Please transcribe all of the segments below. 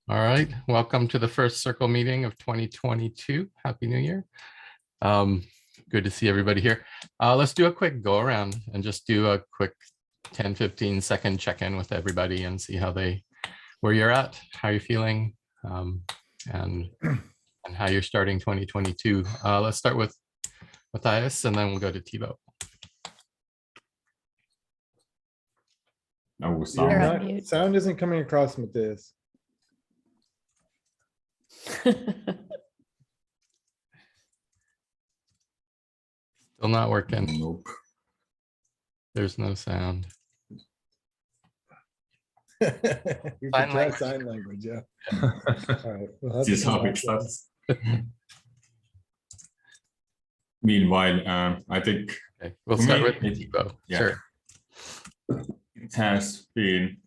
All right, welcome to the first circle meeting of 2022. Happy New Year. Good to see everybody here. Let's do a quick go around and just do a quick 10-15 second check-in with everybody and see where you're at, how you're feeling, and how you're starting 2022. Let's start with Matthias and then we'll go to Tevo. No sound isn't coming across, Matthias. Still not working. Nope. There's no sound. You can try sign language, yeah. All right, well, This is how it starts. Meanwhile, I think we'll start with Tevo. Yeah. Sure. It has been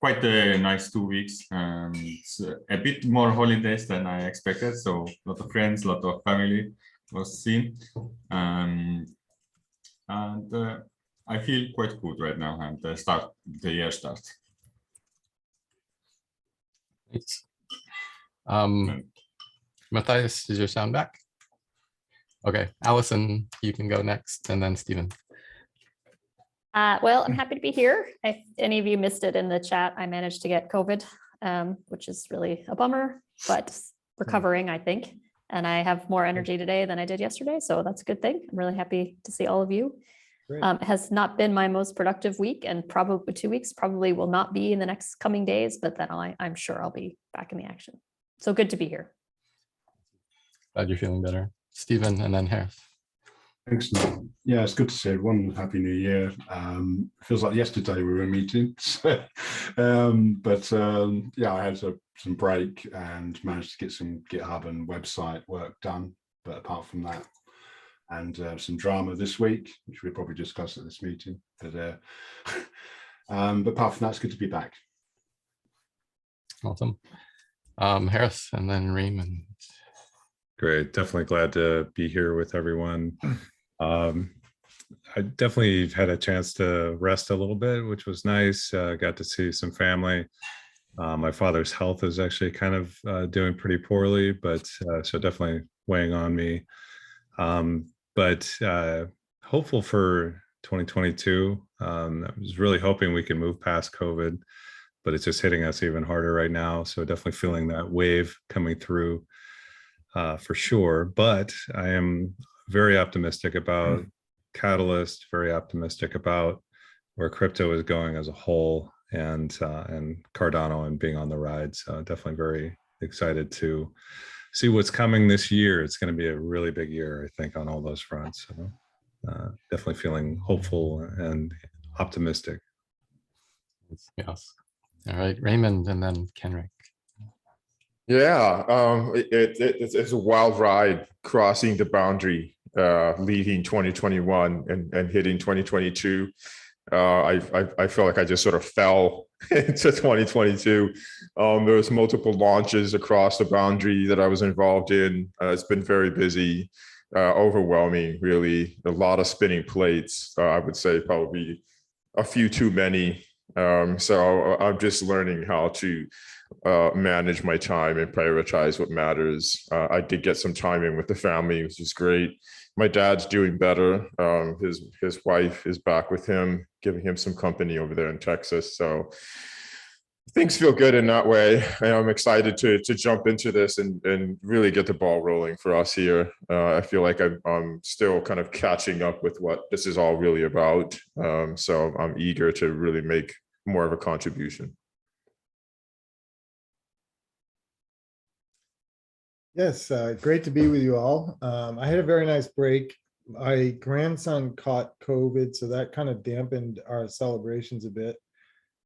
quite a nice 2 weeks. It's a bit more holidays than I expected. So a lot of friends, a lot of family was seen. And I feel quite good right now, and the year starts. Thanks. Matthias, is your sound back? Okay, Allison, you can go next, and then Stephen. Well, I'm happy to be here. If any of you missed it in the chat, I managed to get COVID, which is really a bummer, but recovering, I think. And I have more energy today than I did yesterday, so that's a good thing. I'm really happy to see all of you. It has not been my most productive week, and probably 2 weeks probably will not be in the next coming days, but then I'm sure I'll be back in the action. So good to be here. Glad you're feeling better. Stephen and then Harris. Excellent. Yeah, it's good to see everyone. Happy New Year. Feels like yesterday we were meeting. Yeah, I had some break and managed to get some GitHub and website work done. But apart from that, and some drama this week, which we'll probably discuss at this meeting. But apart from that, it's good to be back. Awesome. Harris and then Raymond. Great, definitely glad to be here with everyone. I definitely had a chance to rest a little bit, which was nice. Got to see some family. My father's health is actually kind of doing pretty poorly, but so definitely weighing on me. But hopeful for 2022. I was really hoping we could move past COVID, but it's just hitting us even harder right now. So definitely feeling that wave coming through for sure. But I am very optimistic about Catalyst, very optimistic about where crypto is going as a whole, and Cardano and being on the ride. So definitely very excited to see what's coming this year. It's going to be a really big year, I think, on all those fronts. So definitely feeling hopeful and optimistic. Yes. All right, Raymond and then Kenric. Yeah, it's a wild ride crossing the boundary, leaving 2021 and hitting 2022. I feel like I just sort of fell into 2022. There's multiple launches across the boundary that I was involved in. It's been very busy, overwhelming, really. A lot of spinning plates. I would say probably a few too many. So I'm just learning how to manage my time and prioritize what matters. I did get some time in with the family, which is great. My dad's doing better. His wife is back with him, giving him some company over there in Texas. So things feel good in that way. And I'm excited to jump into this and really get the ball rolling for us here. I feel like I'm still kind of catching up with what this is all really about. So I'm eager to really make more of a contribution. Yes, great to be with you all. I had a very nice break. My grandson caught COVID, so that kind of dampened our celebrations a bit.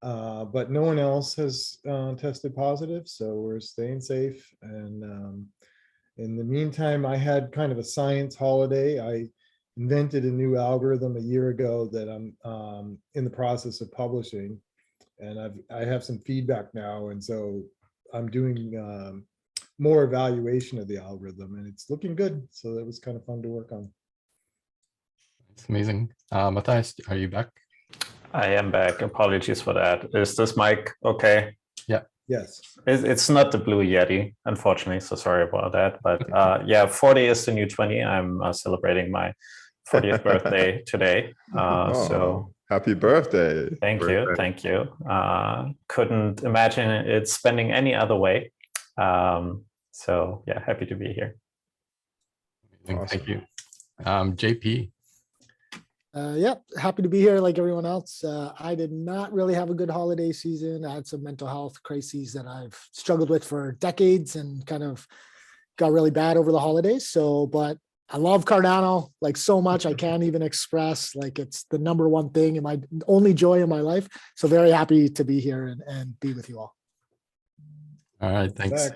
But no one else has tested positive, so we're staying safe. And in the meantime, I had kind of a science holiday. I invented a new algorithm a year ago that I'm in the process of publishing, and I have some feedback now, and so I'm doing more evaluation of the algorithm, and it's looking good. So that was kind of fun to work on. It's amazing. Matthias, are you back? I am back. Apologies for that. Is this mic okay? Yeah. Yes. It's not the Blue Yeti, unfortunately. So sorry about that. But yeah, 40 is the new 20. I'm celebrating my 40th birthday today. So happy birthday. thank you. Couldn't imagine it spending any other way. So yeah, happy to be here. Awesome. Thank you. JP. Yeah, happy to be here like everyone else. I did not really have a good holiday season. I had some mental health crises that I've struggled with for decades and kind of got really bad over the holidays. So, but I love Cardano like so much. I can't even express, like, it's the #1 thing and my only joy in my life. So very happy to be here and be with you all. All right, thanks.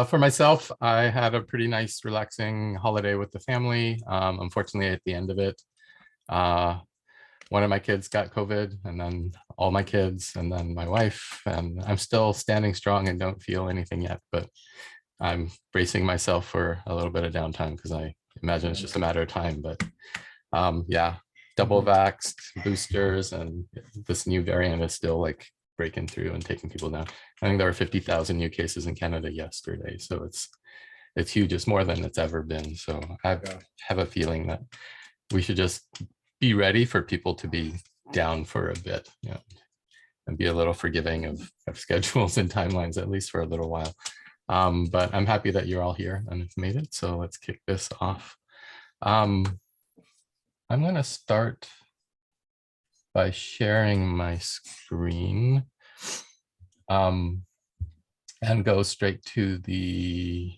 For myself, I had a pretty nice, relaxing holiday with the family. Unfortunately, at the end of it, one of my kids got COVID, and then all my kids, and then my wife, and I'm still standing strong and don't feel anything yet, but I'm bracing myself for a little bit of downtime because I imagine it's just a matter of time. But yeah, double vaxxed, boosters, and this new variant is still like breaking through and taking people down. I think there were 50,000 new cases in Canada yesterday, so it's huge. It's more than it's ever been. So I have a feeling that we should just be ready for people to be down for a bit, you know, and be a little forgiving of schedules and timelines, at least for a little while. But I'm happy that you're all here and have made it. So let's kick this off. I'm going to start by sharing my screen and go straight to the,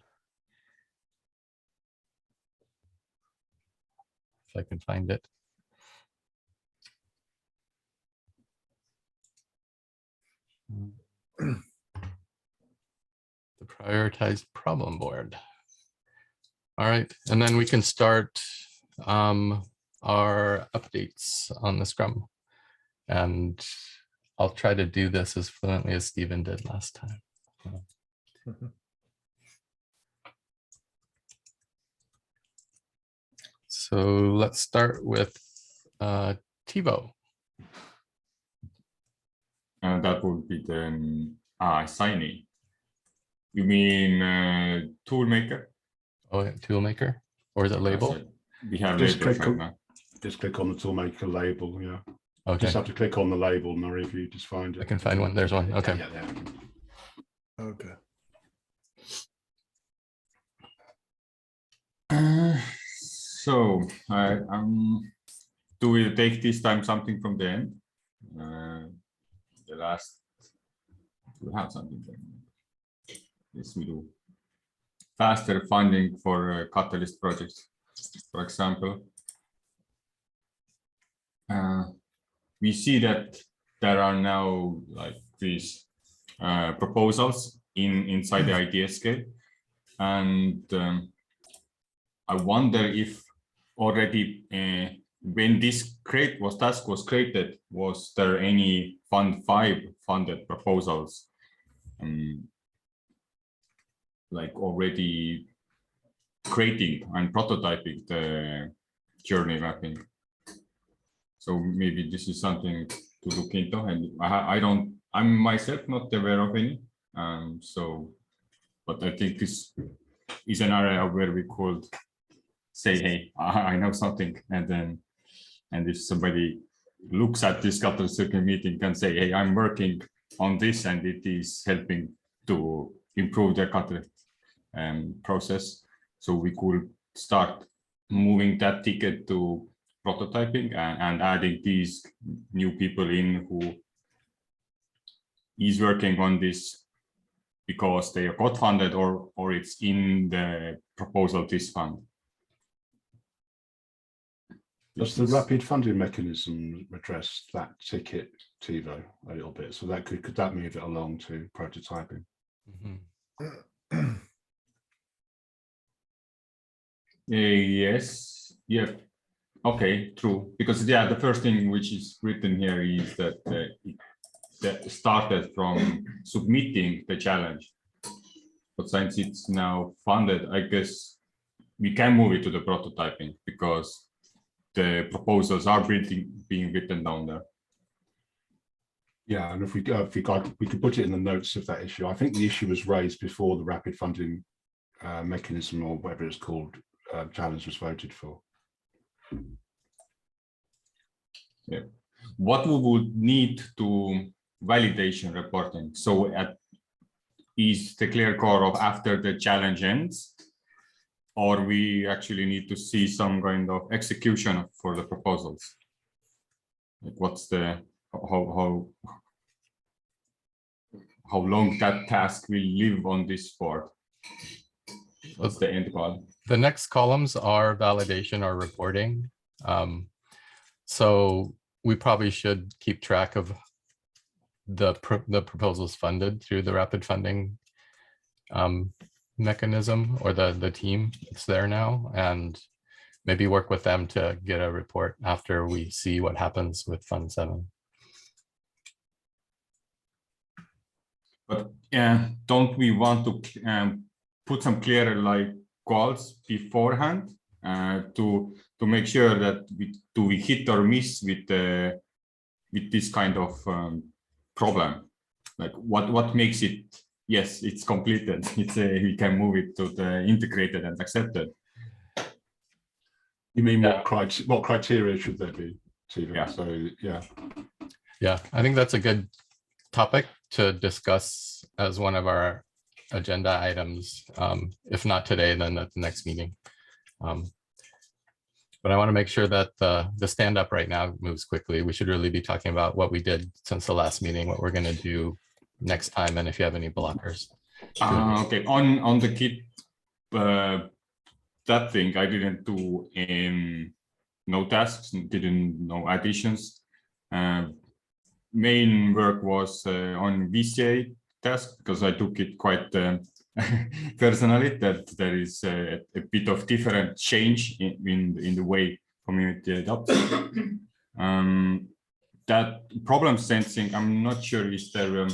if I can find it. The prioritized problem board. All right, and then we can start our updates on the Scrum. And I'll try to do this as fluently as Stephen did last time. So let's start with Tevo. And that would be then signing. You mean Toolmaker? Oh, yeah, Toolmaker, or is it label? We have Just labels click right on, now. just click on the Toolmaker label. Yeah. Okay. Just have to click on the label, Murray, if you just find it. I can find one. There's one. Okay. Yeah, there. Okay. So do we take this time something from the end? The last, we have something there. Yes, we do. Faster funding for Catalyst projects, for example. We see that there are now like these proposals inside the Ideascale, and I wonder if already when this task was created, was there any Fund 5 funded proposals like already creating and prototyping the journey mapping? So maybe this is something to look into, and I'm myself not aware of any. So, but I think this is an area where we could say, hey, I know something, and if somebody looks at this Catalyst circle meeting can say, hey, I'm working on this and it is helping to improve the Catalyst process. So we could start moving that ticket to prototyping and adding these new people in who is working on this because they got funded or it's in the proposal this fund. Does the rapid funding mechanism address that ticket, Tevo, a little bit? So that could that move it along to prototyping? Yes. Yeah. Okay. True. Because yeah, the first thing which is written here is that that started from submitting the challenge, but since it's now funded, I guess we can move it to the prototyping because the proposals are being written down there. Yeah, and if we could put it in the notes of that issue. I think the issue was raised before the rapid funding mechanism, or whatever it's called, challenge was voted for. Yeah. What we would need to validation reporting. So is the clear core of after the challenge ends, or we actually need to see some kind of execution for the proposals? Like what's the how long that task will live on this board? What's the end goal? The next columns are validation or reporting. So we probably should keep track of the proposals funded through the rapid funding mechanism, or the team that's there now, and maybe work with them to get a report after we see what happens with Fund 7. But don't we want to put some clearer like goals beforehand to make sure that we hit or miss with this kind of problem? Like what makes it, yes, it's completed. It's we can move it to the integrated and accepted. You mean what criteria should there be, Tevo? Yeah. So Yeah, I think that's a good topic to discuss as one of our agenda items. If not today, then at the next meeting. But I want to make sure that the stand up right now moves quickly. We should really be talking about what we did since the last meeting, what we're going to do next time, and if you have any blockers. Okay, on the Git, that thing I didn't do in no tasks, didn't no additions. Main work was on VCA task, because I took it quite personally, that there is a bit of different change in the way community adopts. That problem sensing, I'm not sure is there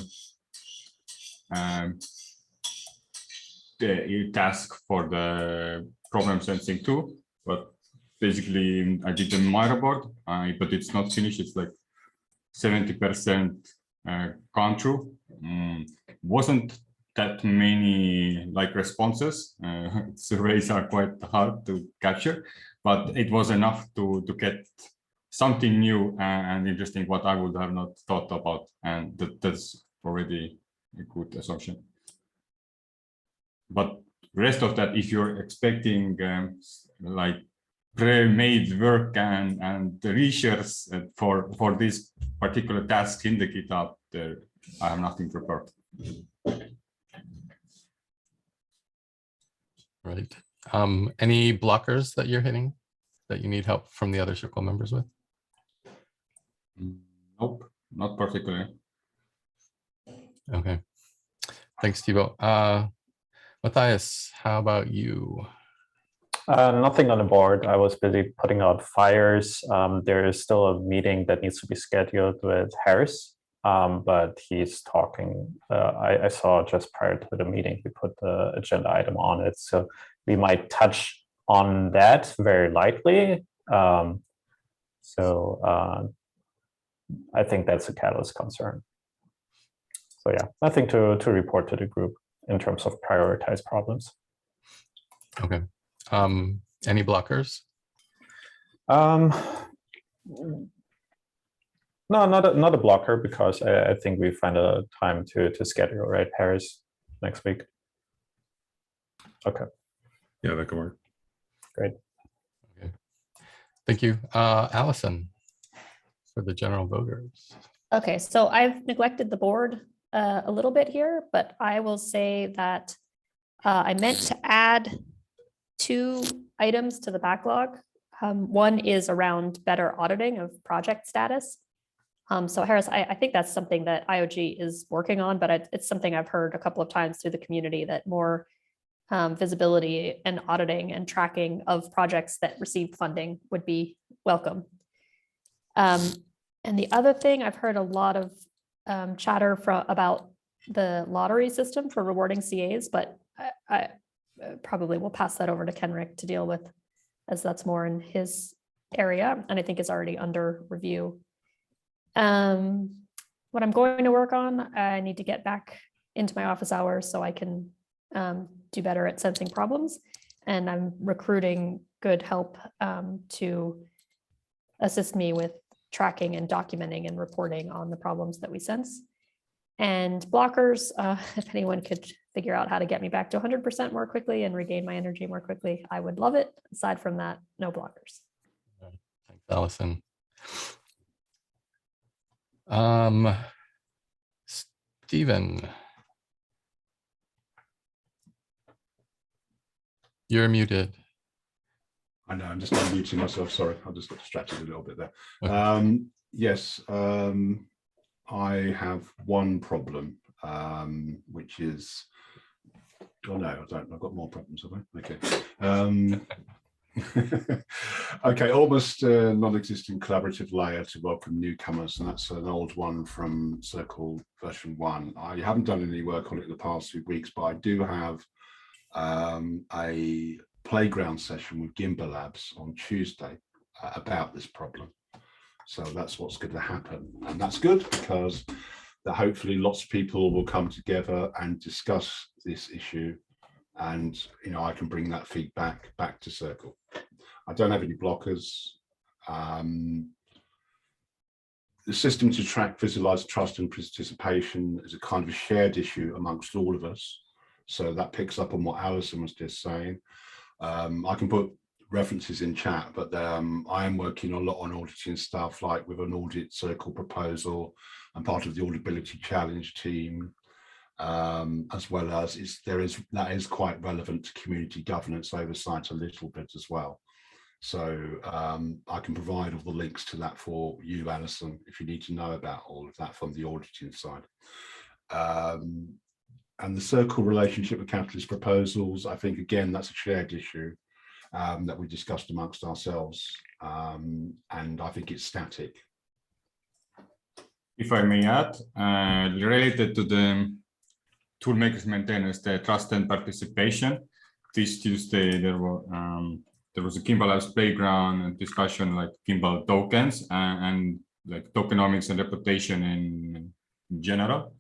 the task for the problem sensing too, but basically I did a Miro board, but it's not finished. It's like 70% gone through. Wasn't that many like responses. Surveys are quite hard to capture, but it was enough to get something new and interesting what I would have not thought about, and that's already a good assumption. But rest of that, if you're expecting like pre-made work and the research for this particular task in the GitHub, there I have nothing prepared. Right. Any blockers that you're hitting that you need help from the other circle members with? Nope, not particularly. Okay. Thanks, Tevo. Matthias, how about you? Nothing on the board. I was busy putting out fires. There is still a meeting that needs to be scheduled with Harris, but he's talking. I saw just prior to the meeting, he put the agenda item on it. So we might touch on that very lightly. I think that's a catalyst concern. So yeah, nothing to report to the group in terms of prioritized problems. Okay. Any blockers? No, not a blocker, because I think we find a time to schedule, right, Harris, next week. Okay. Yeah, that can work. Great. Okay. Thank you. Allison, for the general voters. Okay, so I've neglected the board a little bit here, but I will say that I meant to add 2 items to the backlog. One is around better auditing of project status. So Harris, I think that's something that IOG is working on, but it's something I've heard a couple of times through the community, that more visibility and auditing and tracking of projects that received funding would be welcome. And the other thing, I've heard a lot of chatter about the lottery system for rewarding CAs, but I probably will pass that over to Kenric to deal with, as that's more in his area, and I think it's already under review. what I'm going to work on. I need to get back into my office hours so I can do better at sensing problems. And I'm recruiting good help to assist me with tracking and documenting and reporting on the problems that we sense. And blockers, if anyone could figure out how to get me back to 100% more quickly and regain my energy more quickly, I would love it. Aside from that, no blockers. Thanks, Allison. Stephen. You're muted. I know, I'm just unmuting myself. Sorry, I just got distracted a little bit there. Okay. Yes, I have one problem, which is, oh no, I don't. I've got more problems, have I? Okay. Okay, almost non-existent collaborative layer to welcome newcomers, and that's an old one from Circle version 1. I haven't done any work on it in the past few weeks, but I do have a playground session with Gimbal Labs on Tuesday about this problem. So that's what's going to happen, and that's good because hopefully lots of people will come together and discuss this issue, and I can bring that feedback back to Circle. I don't have any blockers. The system to track, visualize trust and participation is a kind of a shared issue amongst all of us. So that picks up on what Allison was just saying. I can put references in chat, but I am working a lot on auditing stuff, like with an audit Circle proposal. I'm part of the Auditability Challenge team, as well as that is quite relevant to community governance oversight a little bit as well. So I can provide all the links to that for you, Allison, if you need to know about all of that from the auditing side. And the Circle relationship with capitalist proposals, I think, again, that's a shared issue that we discussed amongst ourselves, and I think it's static. If I may add, related to the Toolmakers Maintainers, the trust and participation, this Tuesday there was a Gimbal Labs playground and discussion, like Gimbal tokens and like tokenomics and reputation in general.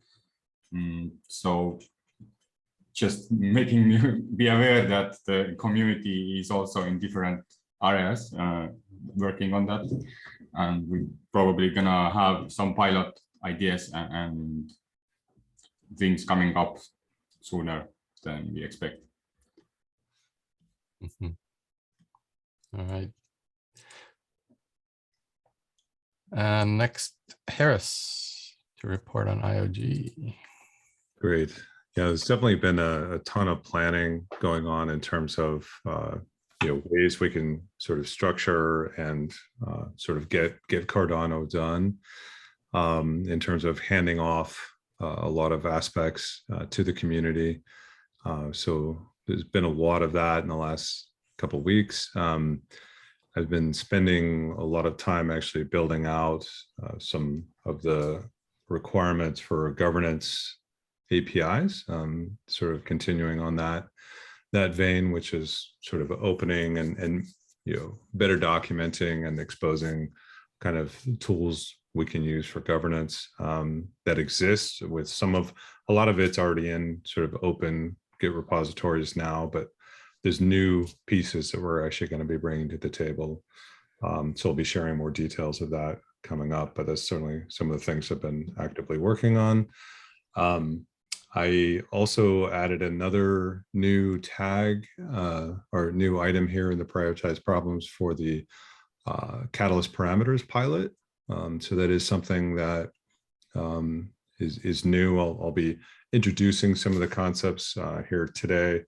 So just making me be aware that the community is also in different areas working on that, and we're probably gonna have some pilot ideas and things coming up sooner than we expect. Mm-hmm. All right. And next, Harris to report on IOG. Great. Yeah, there's definitely been a ton of planning going on in terms of ways we can sort of structure and sort of get Cardano done in terms of handing off a lot of aspects to the community. So there's been a lot of that in the last couple of weeks. I've been spending a lot of time actually building out some of the requirements for governance APIs, sort of continuing on that vein, which is sort of opening and better documenting and exposing kind of tools we can use for governance that exists with a lot of it's already in sort of open Git repositories now, but there's new pieces that we're actually going to be bringing to the table. So I'll be sharing more details of that coming up, but that's certainly some of the things I've been actively working on. I also added another new tag or new item here in the prioritized problems for the Catalyst parameters pilot. So that is something that is new. I'll be introducing some of the concepts here today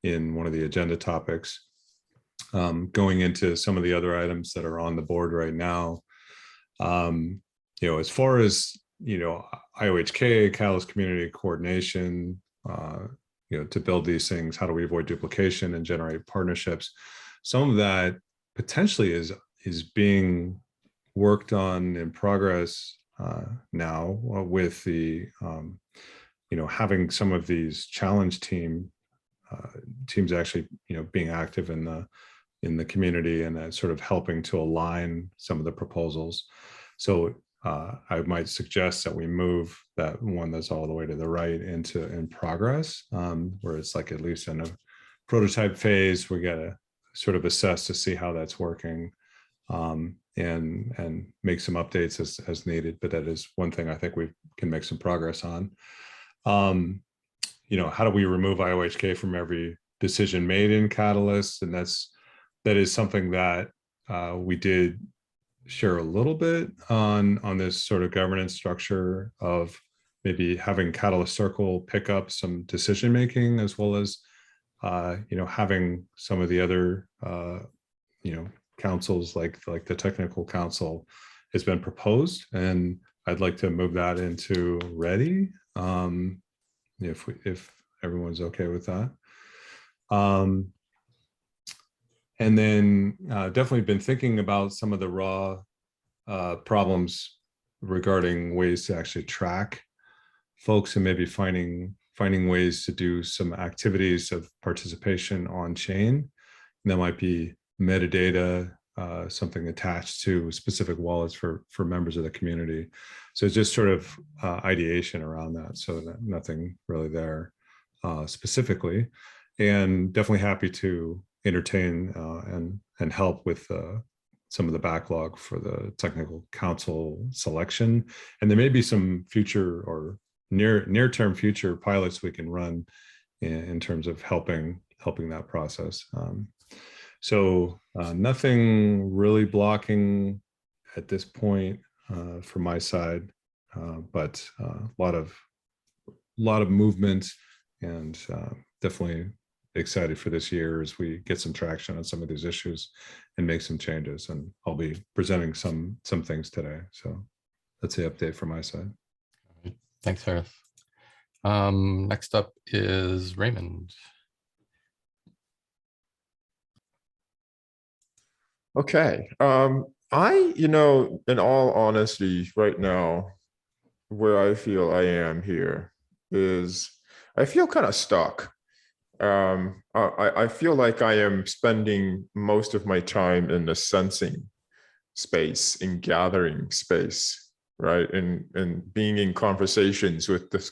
in one of the agenda topics, going into some of the other items that are on the board right now. As far as IOHK, Catalyst community coordination, to build these things, how do we avoid duplication and generate partnerships? Some of that potentially is being worked on in progress now with the having some of these challenge teams actually being active in the community and sort of helping to align some of the proposals. So I might suggest that we move that one that's all the way to the right into in progress, where it's like at least in a prototype phase. We got to sort of assess to see how that's working, and make some updates as needed. But that is one thing I think we can make some progress on. How do we remove IOHK from every decision made in Catalyst? And that is something that we did share a little bit on this sort of governance structure of maybe having Catalyst Circle pick up some decision making, as well as having some of the other councils like the technical council has been proposed, and I'd like to move that into ready, if everyone's okay with that. And then definitely been thinking about some of the raw problems regarding ways to actually track folks, and maybe finding ways to do some activities of participation on chain. And that might be metadata, something attached to specific wallets for members of the community. So just sort of ideation around that. So nothing really there specifically, and definitely happy to entertain and help with some of the backlog for the technical council selection. And there may be some future or near-term future pilots we can run in terms of helping that process. So nothing really blocking at this point from my side, but a lot of movement, and definitely excited for this year as we get some traction on some of these issues and make some changes. And I'll be presenting some things today. So that's the update from my side. Thanks, Harris. Next up is Raymond. Okay. In all honesty, right now, where I feel I am here is I feel kind of stuck. I feel like I am spending most of my time in the sensing space, in gathering space, right? And being in conversations with this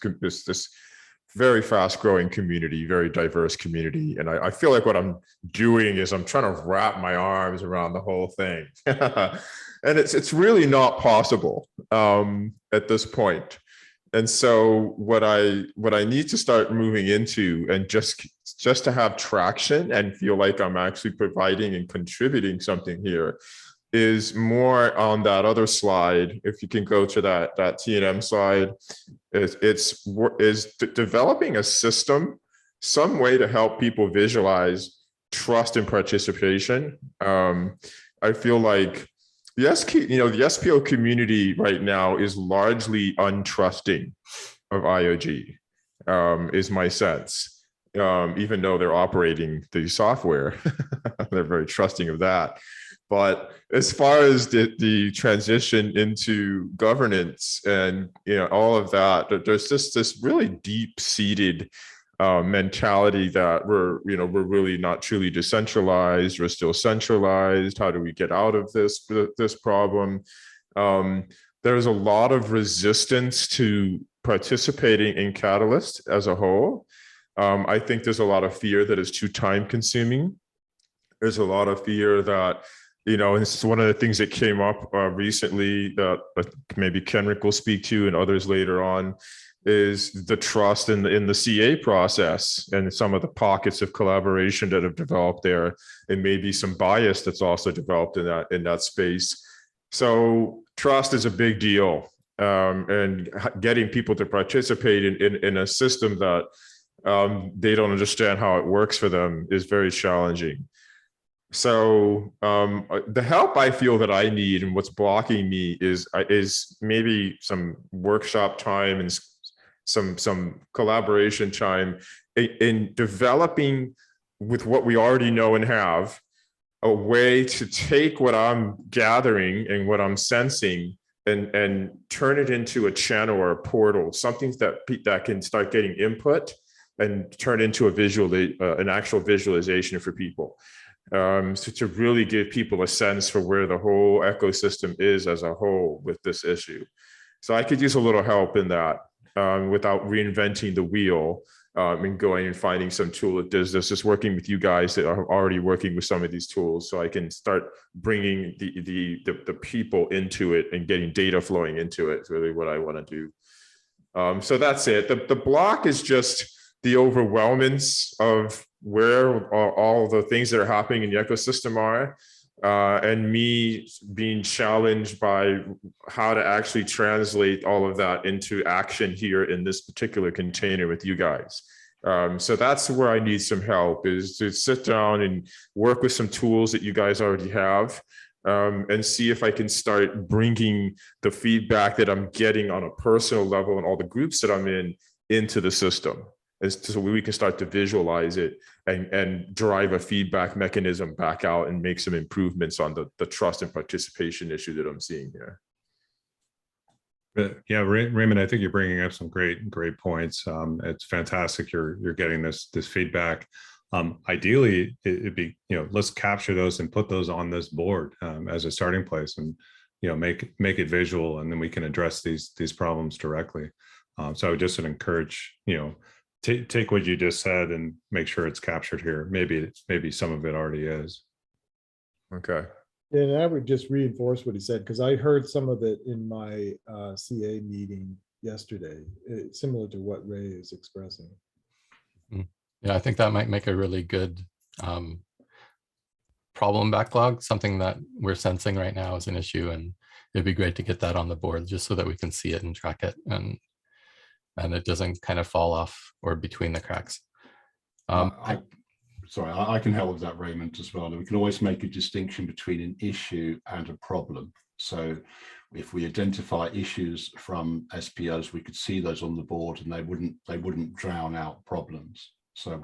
very fast growing community, very diverse community. And I feel like what I'm doing is I'm trying to wrap my arms around the whole thing. And it's really not possible at this point. And so what I need to start moving into, and just to have traction and feel like I'm actually providing and contributing something here, is more on that other slide. If you can go to that T&M slide, is developing a system, some way to help people visualize trust and participation. I feel like the SPO community right now is largely untrusting of IOG, is my sense. Even though they're operating the software, they're very trusting of that. But as far as the transition into governance and all of that, there's just this really deep-seated mentality that we're really not truly decentralized. We're still centralized. How do we get out of this problem? There's a lot of resistance to participating in Catalyst as a whole. I think there's a lot of fear that it's too time-consuming. There's a lot of fear that, and this is one of the things that came up recently that maybe Kenric will speak to, and others later on, is the trust in the CA process and some of the pockets of collaboration that have developed there, and maybe some bias that's also developed in that space. So trust is a big deal, and getting people to participate in a system that they don't understand how it works for them is very challenging. So the help I feel that I need, and what's blocking me, is maybe some workshop time and some collaboration time in developing, with what we already know and have, a way to take what I'm gathering and what I'm sensing and turn it into a channel or a portal, something that can start getting input and turn into an actual visualization for people. So to really give people a sense for where the whole ecosystem is as a whole with this issue. So I could use a little help in that without reinventing the wheel and going and finding some tool that does this, just working with you guys that are already working with some of these tools, so I can start bringing the people into it and getting data flowing into it is really what I want to do. So that's it. The block is just the overwhelmance of where all the things that are happening in the ecosystem are, and me being challenged by how to actually translate all of that into action here in this particular container with you guys. So that's where I need some help, is to sit down and work with some tools that you guys already have, and see if I can start bringing the feedback that I'm getting on a personal level and all the groups that I'm in into the system, so we can start to visualize it and drive a feedback mechanism back out and make some improvements on the trust and participation issue that I'm seeing here. Yeah, Raymond, I think you're bringing up some great points. It's fantastic you're getting this feedback. Ideally, it'd be, let's capture those and put those on this board as a starting place, and make it visual, and then we can address these problems directly. So I would just encourage, take what you just said and make sure it's captured here. Maybe some of it already is. Okay. And I would just reinforce what he said, because I heard some of it in my CA meeting yesterday, similar to what Ray is expressing. Yeah, I think that might make a really good problem backlog, something that we're sensing right now as an issue, and it'd be great to get that on the board just so that we can see it and track it, and it doesn't kind of fall off or between the cracks. Sorry, I can help with that, Raymond, as well. We can always make a distinction between an issue and a problem. So if we identify issues from SPOs, we could see those on the board, and they wouldn't drown out problems. So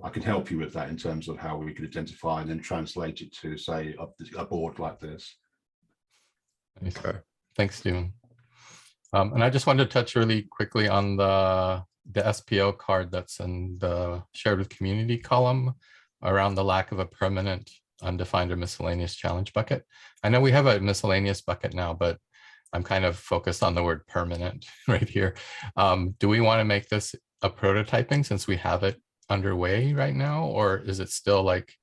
I can help you with that in terms of how we could identify and then translate it to, say, a board like this. Okay. Thanks, Stephen. And I just wanted to touch really quickly on the SPO card that's in the shared with community column around the lack of a permanent undefined or miscellaneous challenge bucket. I know we have a miscellaneous bucket now, but I'm kind of focused on the word permanent right here. Do we want to make this a prototyping since we have it underway right now, or is it still like,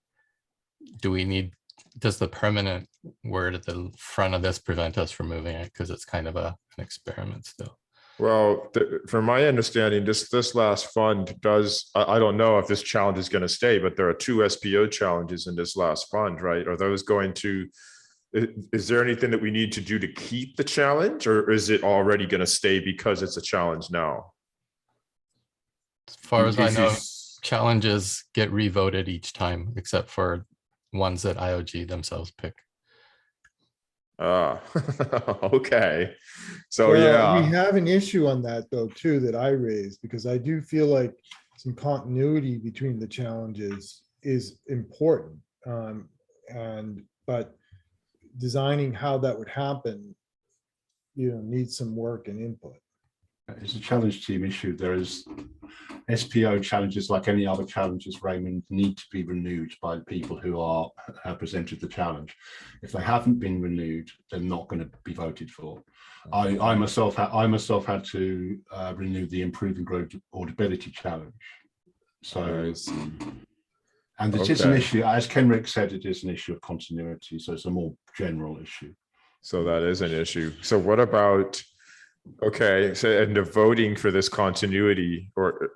does the permanent word at the front of this prevent us from moving it because it's kind of an experiment still? Well, from my understanding, this last fund does, I don't know if this challenge is going to stay, but there are 2 SPO challenges in this last fund, right? Are those going to, is there anything that we need to do to keep the challenge, or is it already going to stay because it's a challenge now? As far as I know, challenges get revoted each time, except for ones that IOG themselves pick. Okay. So Well, yeah, we have an issue on that though, too, that I raised, because I do feel like some continuity between the challenges is important. But designing how that would happen, needs some work and input. It's a challenge team issue. There is SPO challenges, like any other challenges, Raymond, need to be renewed by the people who are presented the challenge. If they haven't been renewed, they're not going to be voted for. I myself had to renew the improving auditability challenge. So, and it is an issue, as Kenric said, it is an issue of continuity. So it's a more general issue. So that is an issue. So what about, okay, so and the voting for this continuity or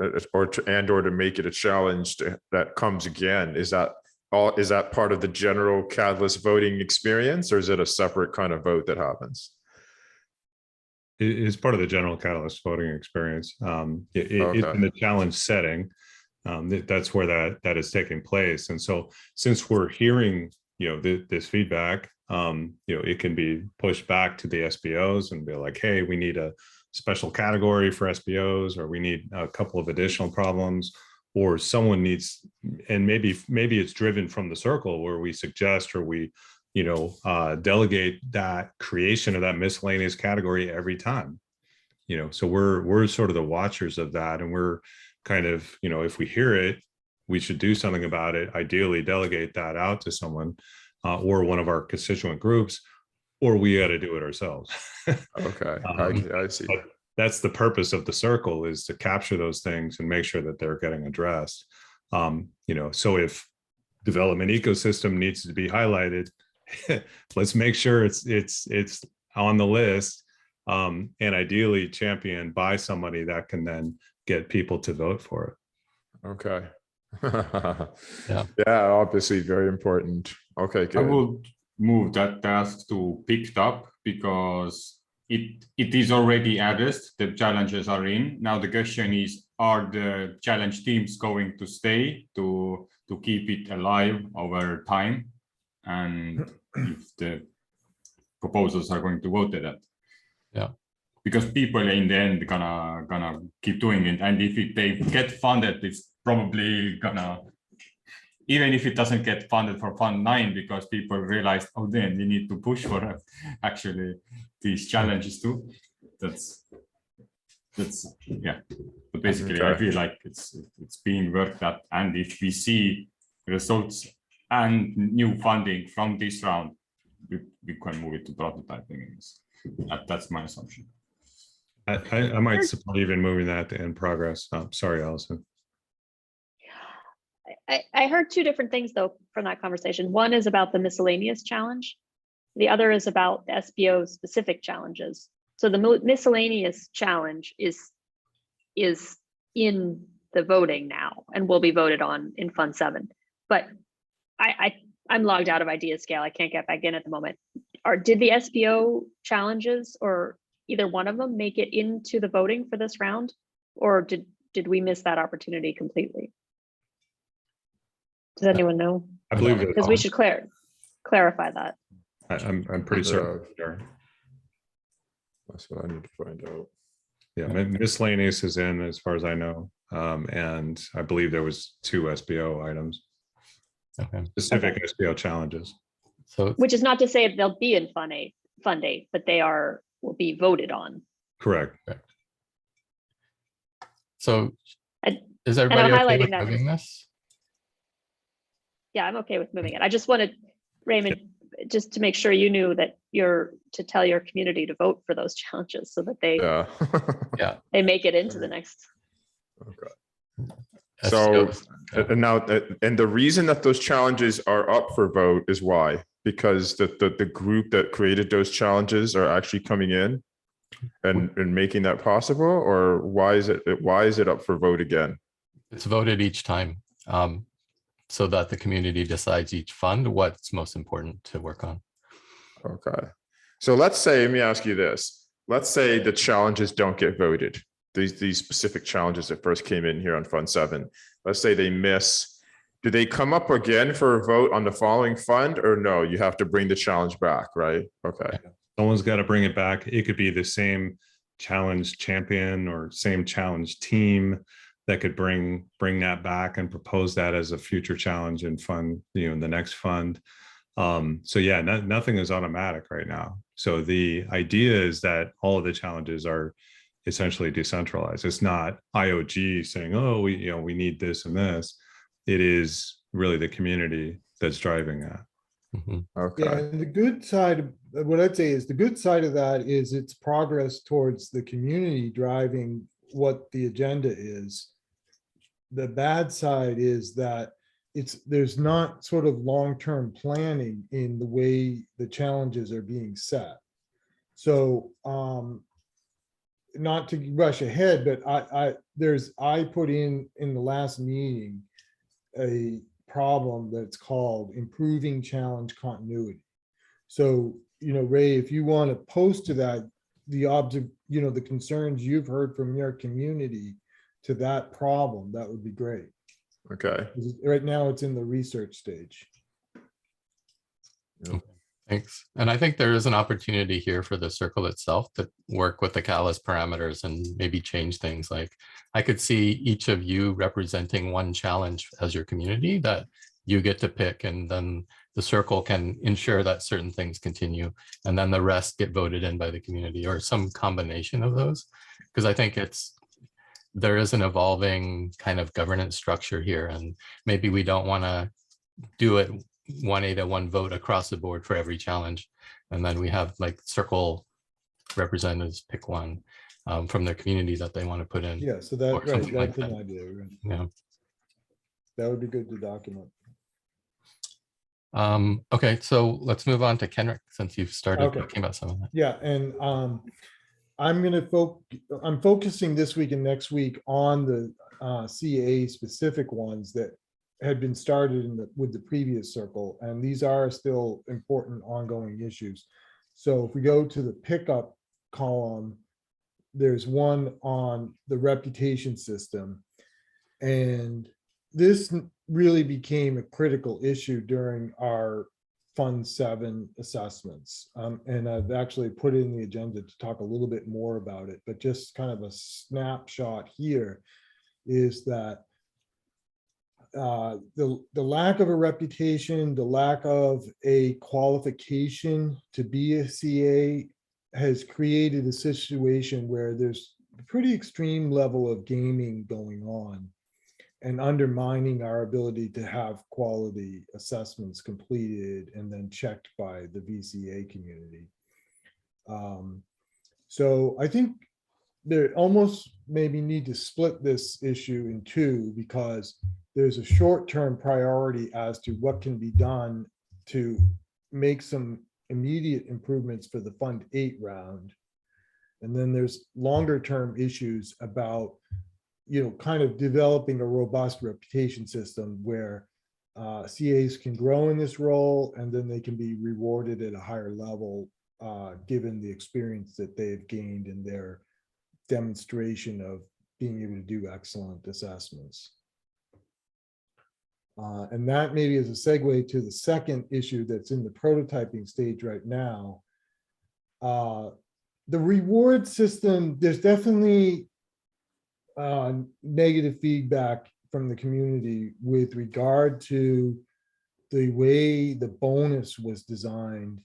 to make it a challenge that comes again, is that part of the general Catalyst voting experience, or is it a separate kind of vote that happens? It is part of the general Catalyst voting experience. It's in the challenge setting. That's where that is taking place. And so since we're hearing, this feedback, it can be pushed back to the SPOs and be like, hey, we need a special category for SPOs, or we need a couple of additional problems, or someone needs, and maybe it's driven from the circle where we suggest, or we, delegate that creation of that miscellaneous category every time. So we're sort of the watchers of that, and we're kind of, if we hear it, we should do something about it, ideally delegate that out to someone or one of our constituent groups, or we got to do it ourselves. Okay, I see. But that's the purpose of the circle, is to capture those things and make sure that they're getting addressed. So if development ecosystem needs to be highlighted, let's make sure it's on the list, and ideally championed by somebody that can then get people to vote for it. Okay. Yeah. Yeah, obviously very important. Okay, I good. would move that task to picked up because it is already addressed. The challenges are in. Now the question is, are the challenge teams going to stay to keep it alive over time? And if the proposals are going to vote to that. Yeah. Because people in the end gonna keep doing it. And if they get funded, it's probably gonna, even if it doesn't get funded for Fund 9, because people realized, oh, then we need to push for actually these challenges too. That's yeah. But basically, I feel like it's being worked at, and if we see results and new funding from this round, we can move it to prototyping. That's my assumption. I might support even moving that to in progress. Sorry, Allison. I heard two different things though from that conversation. One is about the miscellaneous challenge. The other is about the SPO specific challenges. So the miscellaneous challenge is in the voting now and will be voted on in Fund 7. But I'm logged out of Ideascale. I can't get back in at the moment. Did the SPO challenges or either one of them make it into the voting for this round, or did we miss that opportunity completely? Does anyone know? I believe it. Because we should clarify that. I'm pretty certain. That's what I need to find out. Yeah, miscellaneous is in as far as I know, and I believe there was 2 SPO items. Okay. Specific SPO challenges. So Which is not to say they'll be in Fund 8, but they will be voted on. Correct. So And- is everybody okay highlighting with that. moving this? Yeah, I'm okay with moving it. I just wanted, Raymond, just to make sure you knew that to tell your community to vote for those challenges so that they Yeah. they make it into the next. Okay. So and now, and the reason that those challenges are up for vote is why? Because the group that created those challenges are actually coming in and making that possible, or why is it up for vote again? It's voted each time, so that the community decides each fund what's most important to work on. Okay. So let me ask you this. Let's say the challenges don't get voted. These specific challenges that first came in here on Fund 7. Let's say they miss. Do they come up again for a vote on the following fund, or no? You have to bring the challenge back, right? Okay. Someone's got to bring it back. It could be the same challenge champion or same challenge team that could bring that back and propose that as a future challenge in fund, in the next fund. So yeah, nothing is automatic right now. So the idea is that all of the challenges are essentially decentralized. It's not IOG saying, oh, we need this and this. It is really the community that's driving that. Mm-hmm. Okay. Yeah, and the good side, what I'd say is the good side of that is it's progress towards the community driving what the agenda is. The bad side is that there's not sort of long-term planning in the way the challenges are being set. So not to rush ahead, but I put in the last meeting a problem that's called improving challenge continuity. So, Ray, if you want to post to that, the concerns you've heard from your community to that problem, that would be great. Okay. Right now it's in the research stage. Thanks. And I think there is an opportunity here for the circle itself to work with the callus parameters and maybe change things. Like I could see each of you representing one challenge as your community that you get to pick, and then the circle can ensure that certain things continue, and then the rest get voted in by the community or some combination of those. Because I think there is an evolving kind of governance structure here, and maybe we don't want to do it 1A to 1 vote across the board for every challenge. And then we have like circle representatives pick one from their community that they want to put in. Yeah, so Or that, right, something like that's an that. idea. Right? Yeah. That would be good to document. Okay, so let's move on to Kenric, since you've started Okay. talking about some of that. Yeah, and I'm focusing this week and next week on the CA specific ones that had been started with the previous circle, and these are still important ongoing issues. So if we go to the pickup column, there's one on the reputation system, and this really became a critical issue during our Fund 7 assessments. And I've actually put it in the agenda to talk a little bit more about it, but just kind of a snapshot here is that the lack of a reputation, the lack of a qualification to be a CA has created a situation where there's a pretty extreme level of gaming going on and undermining our ability to have quality assessments completed and then checked by the VCA community. So I think there almost maybe need to split this issue in two, because there's a short-term priority as to what can be done to make some immediate improvements for the Fund 8 round. And then there's longer-term issues about, kind of developing a robust reputation system where CAs can grow in this role, and then they can be rewarded at a higher level, given the experience that they've gained in their demonstration of being able to do excellent assessments. And that maybe is a segue to the second issue that's in the prototyping stage right now. The reward system, there's definitely negative feedback from the community with regard to the way the bonus was designed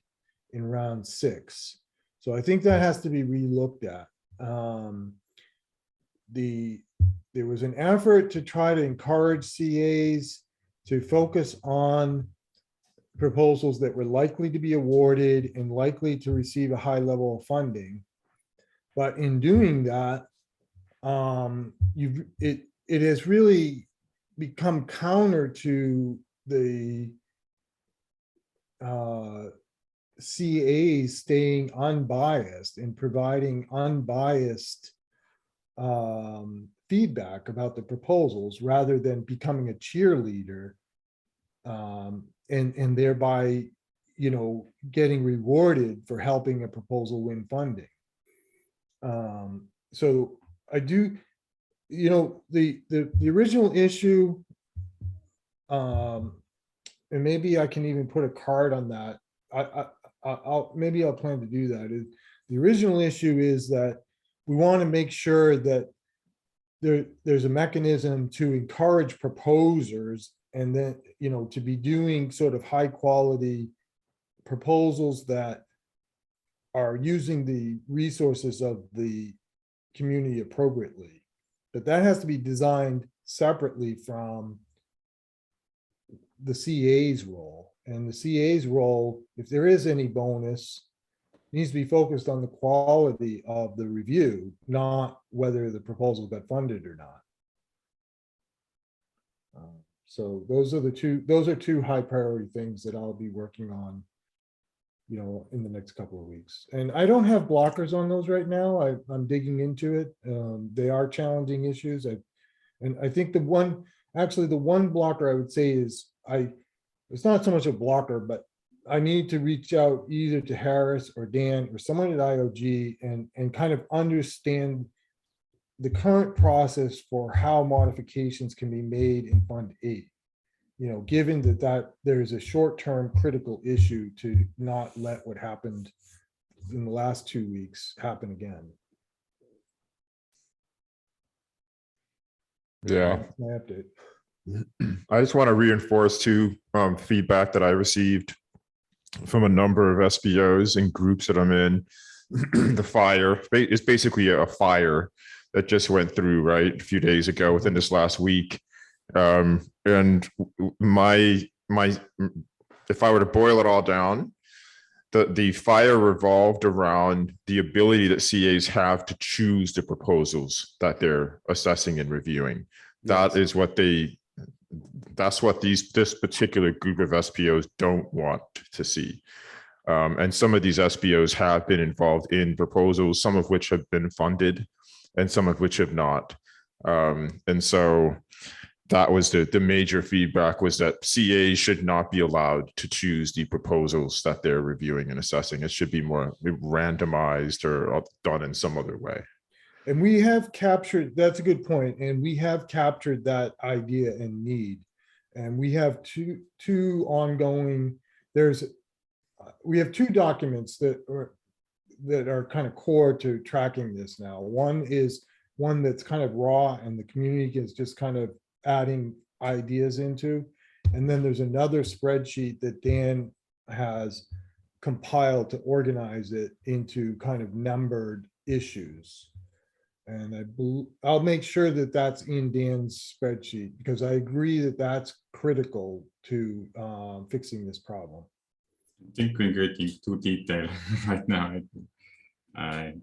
in round 6. So I think that has to be relooked at. There was an effort to try to encourage CAs to focus on proposals that were likely to be awarded and likely to receive a high level of funding. But in doing that, it has really become counter to the CAs staying unbiased and providing unbiased feedback about the proposals, rather than becoming a cheerleader and thereby, getting rewarded for helping a proposal win funding. So I do, the original issue, and maybe I can even put a card on that. Maybe I'll plan to do that. The original issue is that we want to make sure that there's a mechanism to encourage proposers, and then, to be doing sort of high quality proposals that are using the resources of the community appropriately. But that has to be designed separately from the CA's role. And the CA's role, if there is any bonus, needs to be focused on the quality of the review, not whether the proposal got funded or not. So those are two high priority things that I'll be working on, in the next couple of weeks. And I don't have blockers on those right now. I'm digging into it. They are challenging issues. And I think the one blocker I would say is, it's not so much a blocker, but I need to reach out either to Harris or Dan or someone at IOG and kind of understand the current process for how modifications can be made in Fund 8. Given that there is a short-term critical issue to not let what happened in the last 2 weeks happen again. Yeah. That's my update. I just want to reinforce too, feedback that I received from a number of SPOs and groups that I'm in. The fire is basically a fire that just went through, right, a few days ago within this last week. And if I were to boil it all down, the fire revolved around the ability that CAs have to choose the proposals that they're assessing and reviewing. That is what that's what this particular group of SPOs don't want to see. And some of these SPOs have been involved in proposals, some of which have been funded and some of which have not. And so that was the major feedback, was that CAs should not be allowed to choose the proposals that they're reviewing and assessing. It should be more randomized or done in some other way. And we have captured, that's a good point, and we have captured that idea and need. And we have two ongoing, we have two documents that are kind of core to tracking this now. One is one that's kind of raw and the community is just kind of adding ideas into. And then there's another spreadsheet that Dan has compiled to organize it into kind of numbered issues. And I'll make sure that that's in Dan's spreadsheet, because I agree that that's critical to fixing this problem. I think we're getting too detailed right now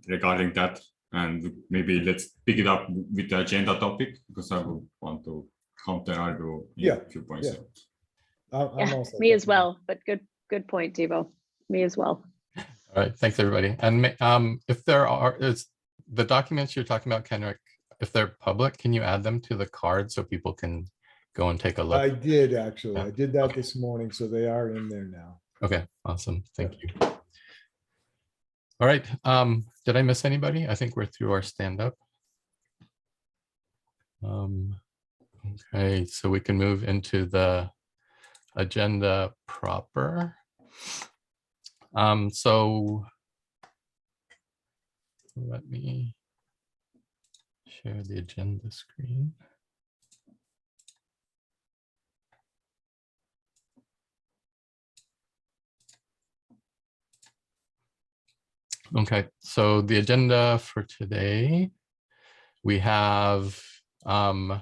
regarding that. And maybe let's pick it up with the agenda topic, because I will want to counter argue a few points. Yeah, me as well, but good point, Tevo. Me as well. All right, thanks everybody. And if there is the documents you're talking about, Kenric, if they're public, can you add them to the card so people can go and take a look? I did actually. I did that this morning, so they are in there now. Okay, awesome. Thank you. All right. Did I miss anybody? I think we're through our stand-up. Okay, so we can move into the agenda proper. So let me share the agenda screen. Okay, so the agenda for today, we have the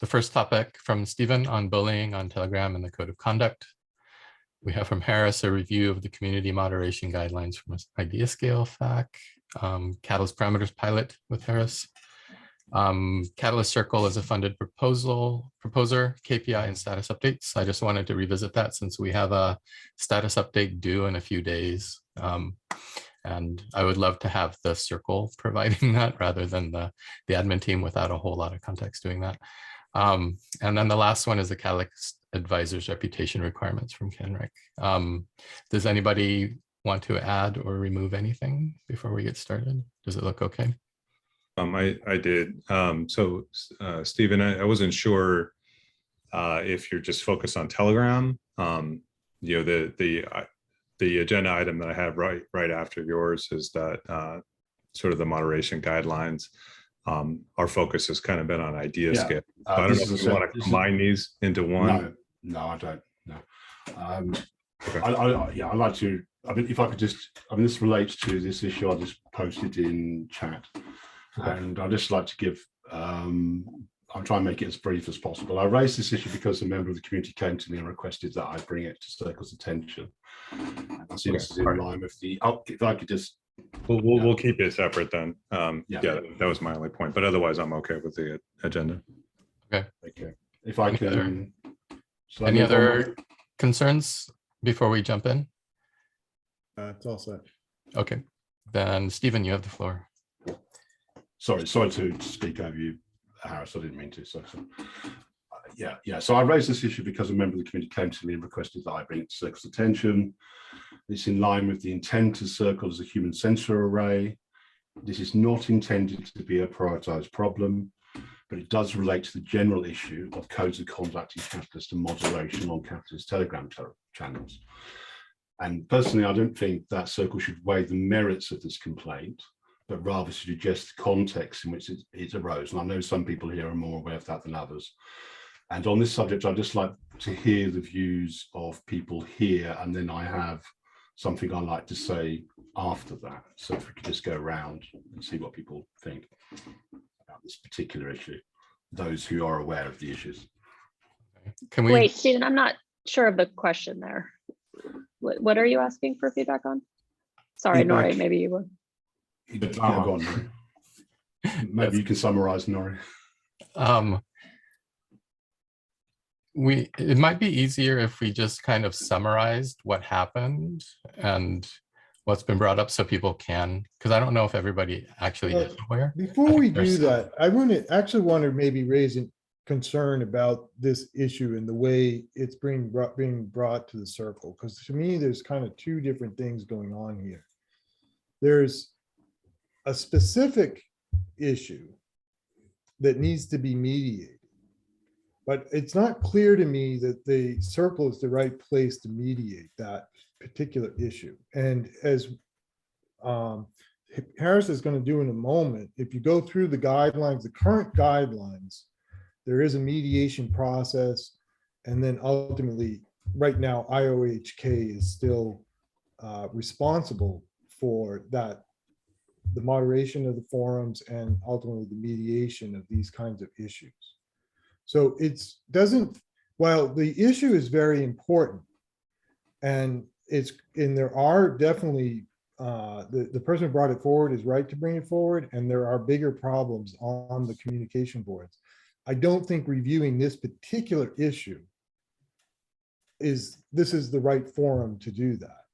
first topic from Stephen on bullying on Telegram and the code of conduct. We have from Harris a review of the community moderation guidelines from Ideascale FAQ, Catalyst parameters pilot with Harris. Catalyst Circle is a funded proposer, KPI and status updates. I just wanted to revisit that since we have a status update due in a few days. And I would love to have the circle providing that rather than the admin team without a whole lot of context doing that. And then the last one is the Catalyst advisor's reputation requirements from Kenric. Does anybody want to add or remove anything before we get started? Does it look okay? I did. So Stephen, I wasn't sure if you're just focused on Telegram. You know, the agenda item that I have right after yours is that sort of the moderation guidelines. Our focus has kind of been on Ideascale. Yeah. I don't know if you want to combine these into one. No, I don't. No. Okay. I'd like to. I mean, if I could just. I mean, this relates to this issue I just posted in chat, and I'd just like to give. I'll try and make it as brief as possible. I raised this issue because a member of the community came to me and requested that I bring it to Circle's attention. And I see this is in line with the. If I could just. We'll keep it separate then. Yeah, that was my only point. But otherwise, I'm okay with the agenda. Okay. Okay. If I can. Any other concerns before we jump in? It's all set. Okay. Then Stephen, you have the floor. Sorry to speak over you, Harris. I didn't mean to. So So I raised this issue because a member of the community came to me and requested that I bring it to Circle's attention. It's in line with the intent of Circle as a human sensor array. This is not intended to be a prioritized problem, but it does relate to the general issue of codes of conduct in Catalyst and moderation on Catalyst Telegram channels. And personally, I don't think that Circle should weigh the merits of this complaint, but rather suggest the context in which it arose. And I know some people here are more aware of that than others. And on this subject, I'd just like to hear the views of people here, and then I have something I like to say after that. So if we could just go around and see what people think about this particular issue, those who are aware of the issues. Can we Wait, Stephen, I'm not sure of the question there. What are you asking for feedback on? Sorry, Feedback. Nori, maybe you were. Yeah, go on, Nori. Maybe you can summarize, Nori. It might be easier if we just kind of summarized what happened and what's been brought up so people can, because I don't know if everybody actually is aware. Before we do that, I want to maybe raise a concern about this issue and the way it's being brought to the circle, because to me, there's kind of two different things going on here. There's a specific issue that needs to be mediated. But it's not clear to me that the circle is the right place to mediate that particular issue. And as Harris is going to do in a moment, if you go through the guidelines, the current guidelines, there is a mediation process. And then ultimately, right now, IOHK is still responsible for that, the moderation of the forums and ultimately the mediation of these kinds of issues. So while the issue is very important and there are definitely, the person who brought it forward is right to bring it forward, and there are bigger problems on the communication boards. I don't think reviewing this particular issue is the right forum to do that.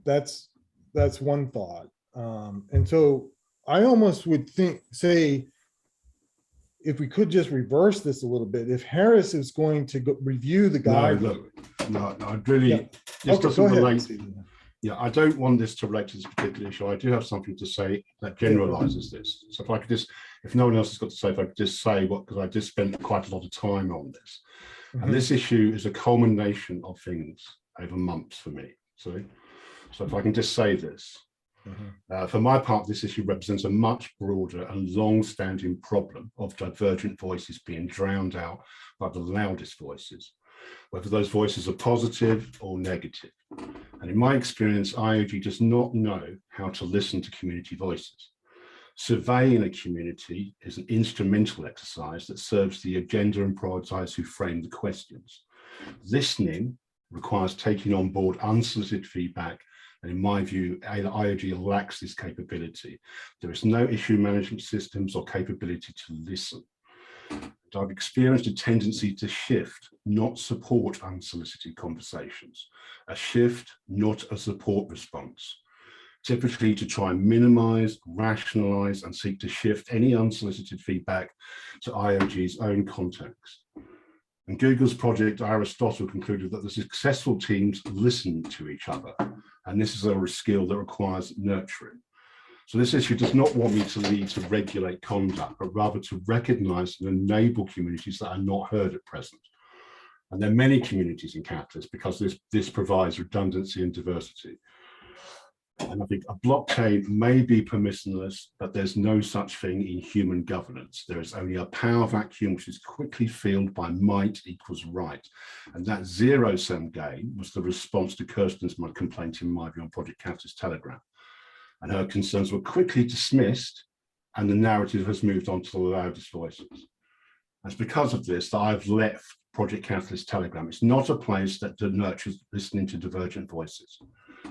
That's one thought. And so I almost would say, if we could just reverse this a little bit, if Harris is going to review the guide. No, I'd really, Yeah. this Okay, doesn't go ahead, relate. Stephen. Yeah, I don't want this to relate to this particular issue. I do have something to say that generalizes this. So if I could just, if no one else has got to say, if I could just say because I just spent quite a lot of time on this. And this issue is a culmination of things over months for me. So if I can just say this. For my part, this issue represents a much broader and long-standing problem of divergent voices being drowned out by the loudest voices, whether those voices are positive or negative. And in my experience, IOG does not know how to listen to community voices. Surveying a community is an instrumental exercise that serves the agenda and prioritize who frame the questions. Listening requires taking on board unsolicited feedback. And in my view, IOG lacks this capability. There is no issue management systems or capability to listen. And I've experienced a tendency to shift, not support unsolicited conversations. A shift, not a support response. Typically to try and minimize, rationalize, and seek to shift any unsolicited feedback to IOG's own context. And Google's project Aristotle concluded that the successful teams listen to each other. And this is a skill that requires nurturing. So this issue does not want me to lead to regulate conduct, but rather to recognize and enable communities that are not heard at present. And there are many communities in Catalyst because this provides redundancy and diversity. And I think a blockchain may be permissionless, but there's no such thing in human governance. There is only a power vacuum which is quickly filled by might equals right. And that zero-sum game was the response to Kirsten's complaint, in my view, on Project Catalyst Telegram. And her concerns were quickly dismissed, and the narrative has moved on to the loudest voices. And it's because of this that I've left Project Catalyst Telegram. It's not a place that nurtures listening to divergent voices.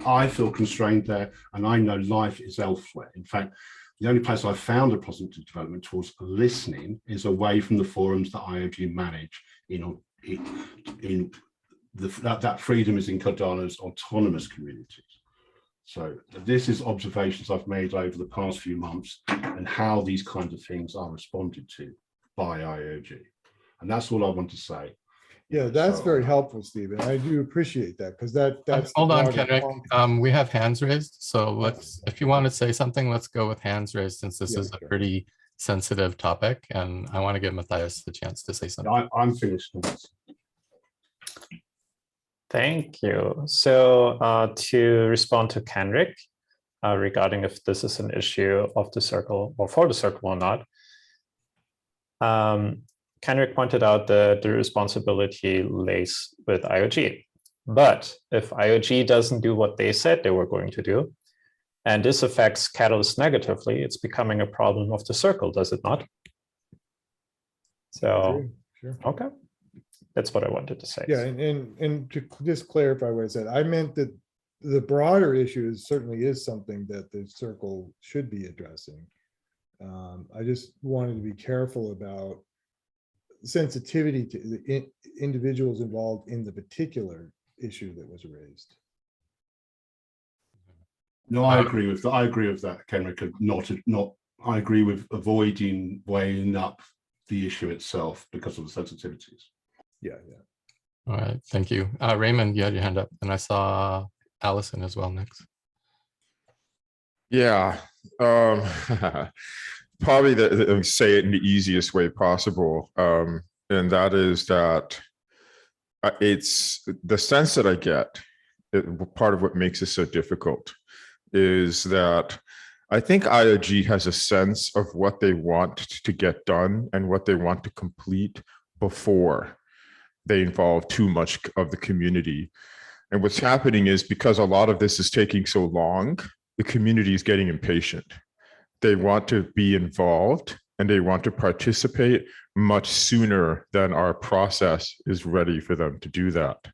I feel constrained there, and I know life is elsewhere. In fact, the only place I've found a positive development towards listening is away from the forums that IOG manage. That freedom is in Cardano's autonomous communities. So this is observations I've made over the past few months and how these kinds of things are responded to by IOG. And that's all I want to say. Yeah, that's very helpful, Stephen. I do appreciate that because that's hold on, Kenric. We have hands raised. So if you want to say something, let's go with hands raised since this is a pretty sensitive topic. And I want to give Matthias the chance to say something. I'm finished. Thank you. So to respond to Kenric regarding if this is an issue of the circle or for the circle or not, Kenric pointed out that the responsibility lays with IOG. But if IOG doesn't do what they said they were going to do, and this affects Catalyst negatively, it's becoming a problem of the circle, does it not? So, Sure. okay, that's what I wanted to say. Yeah, and to just clarify what I said, I meant that the broader issue certainly is something that the circle should be addressing. I just wanted to be careful about sensitivity to the individuals involved in the particular issue that was raised. No, I agree with that. I agree with that, Kenric. I agree with avoiding weighing up the issue itself because of the sensitivities. Yeah. All right, thank you. Raymond, you had your hand up, and I saw Allison as well next. Yeah, probably say it in the easiest way possible, and that is that it's the sense that I get. Part of what makes it so difficult is that I think IOG has a sense of what they want to get done and what they want to complete before they involve too much of the community. And what's happening is because a lot of this is taking so long, the community is getting impatient. They want to be involved and they want to participate much sooner than our process is ready for them to do that.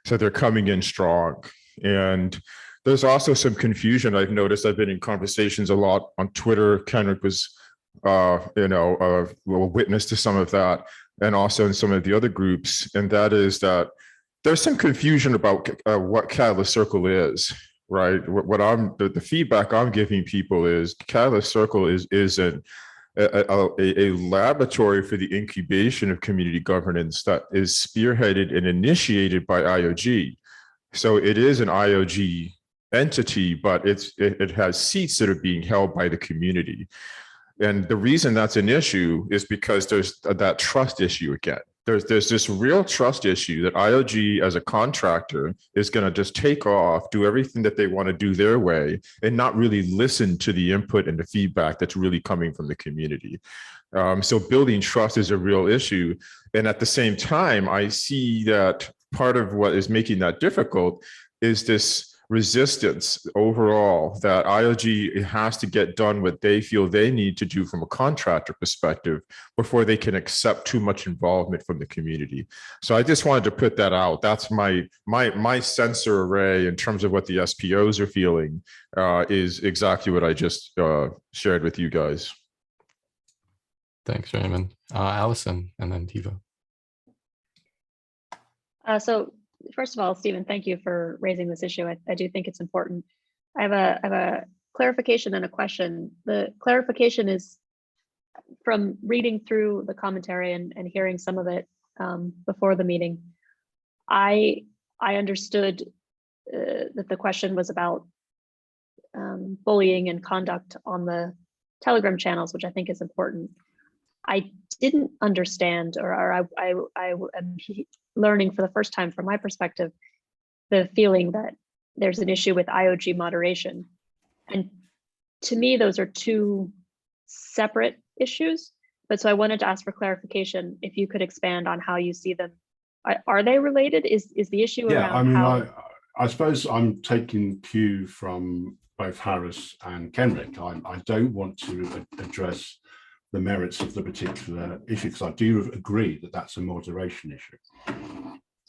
So they're coming in strong. And there's also some confusion I've noticed. I've been in conversations a lot on Twitter. Kenric was, a witness to some of that, and also in some of the other groups. And that is that there's some confusion about what Catalyst Circle is, right? The feedback I'm giving people is Catalyst Circle is a laboratory for the incubation of community governance that is spearheaded and initiated by IOG. So it is an IOG entity, but it has seats that are being held by the community. And the reason that's an issue is because there's that trust issue again. There's this real trust issue that IOG as a contractor is going to just take off, do everything that they want to do their way, and not really listen to the input and the feedback that's really coming from the community. So building trust is a real issue. And at the same time, I see that part of what is making that difficult is this resistance overall that IOG has to get done what they feel they need to do from a contractor perspective before they can accept too much involvement from the community. So I just wanted to put that out. That's my sensor array in terms of what the SPOs are feeling is exactly what I just shared with you guys. Thanks, Raymond. Allison, and then Tevo. So first of all, Stephen, thank you for raising this issue. I do think it's important. I have a clarification and a question. The clarification is from reading through the commentary and hearing some of it before the meeting. I understood that the question was about bullying and conduct on the Telegram channels, which I think is important. I didn't understand, or I am learning for the first time from my perspective, the feeling that there's an issue with IOG moderation. And to me, those are two separate issues. But so I wanted to ask for clarification, if you could expand on how you see them. Are they related? Is the issue around how... I suppose I'm taking cue from both Harris and Kenric. I don't want to address the merits of the particular issue, because I do agree that that's a moderation issue.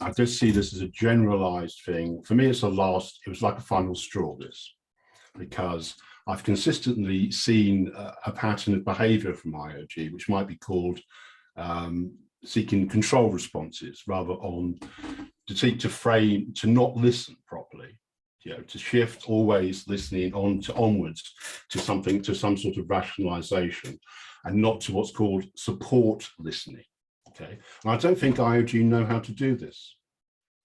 I just see this as a generalized thing. For me, it was like a final straw, this, because I've consistently seen a pattern of behavior from IOG, which might be called seeking control responses, rather on to seek to frame, to not listen properly, to shift always listening onwards to something, to some sort of rationalization, and not to what's called support listening. Okay, and I don't think IOG know how to do this,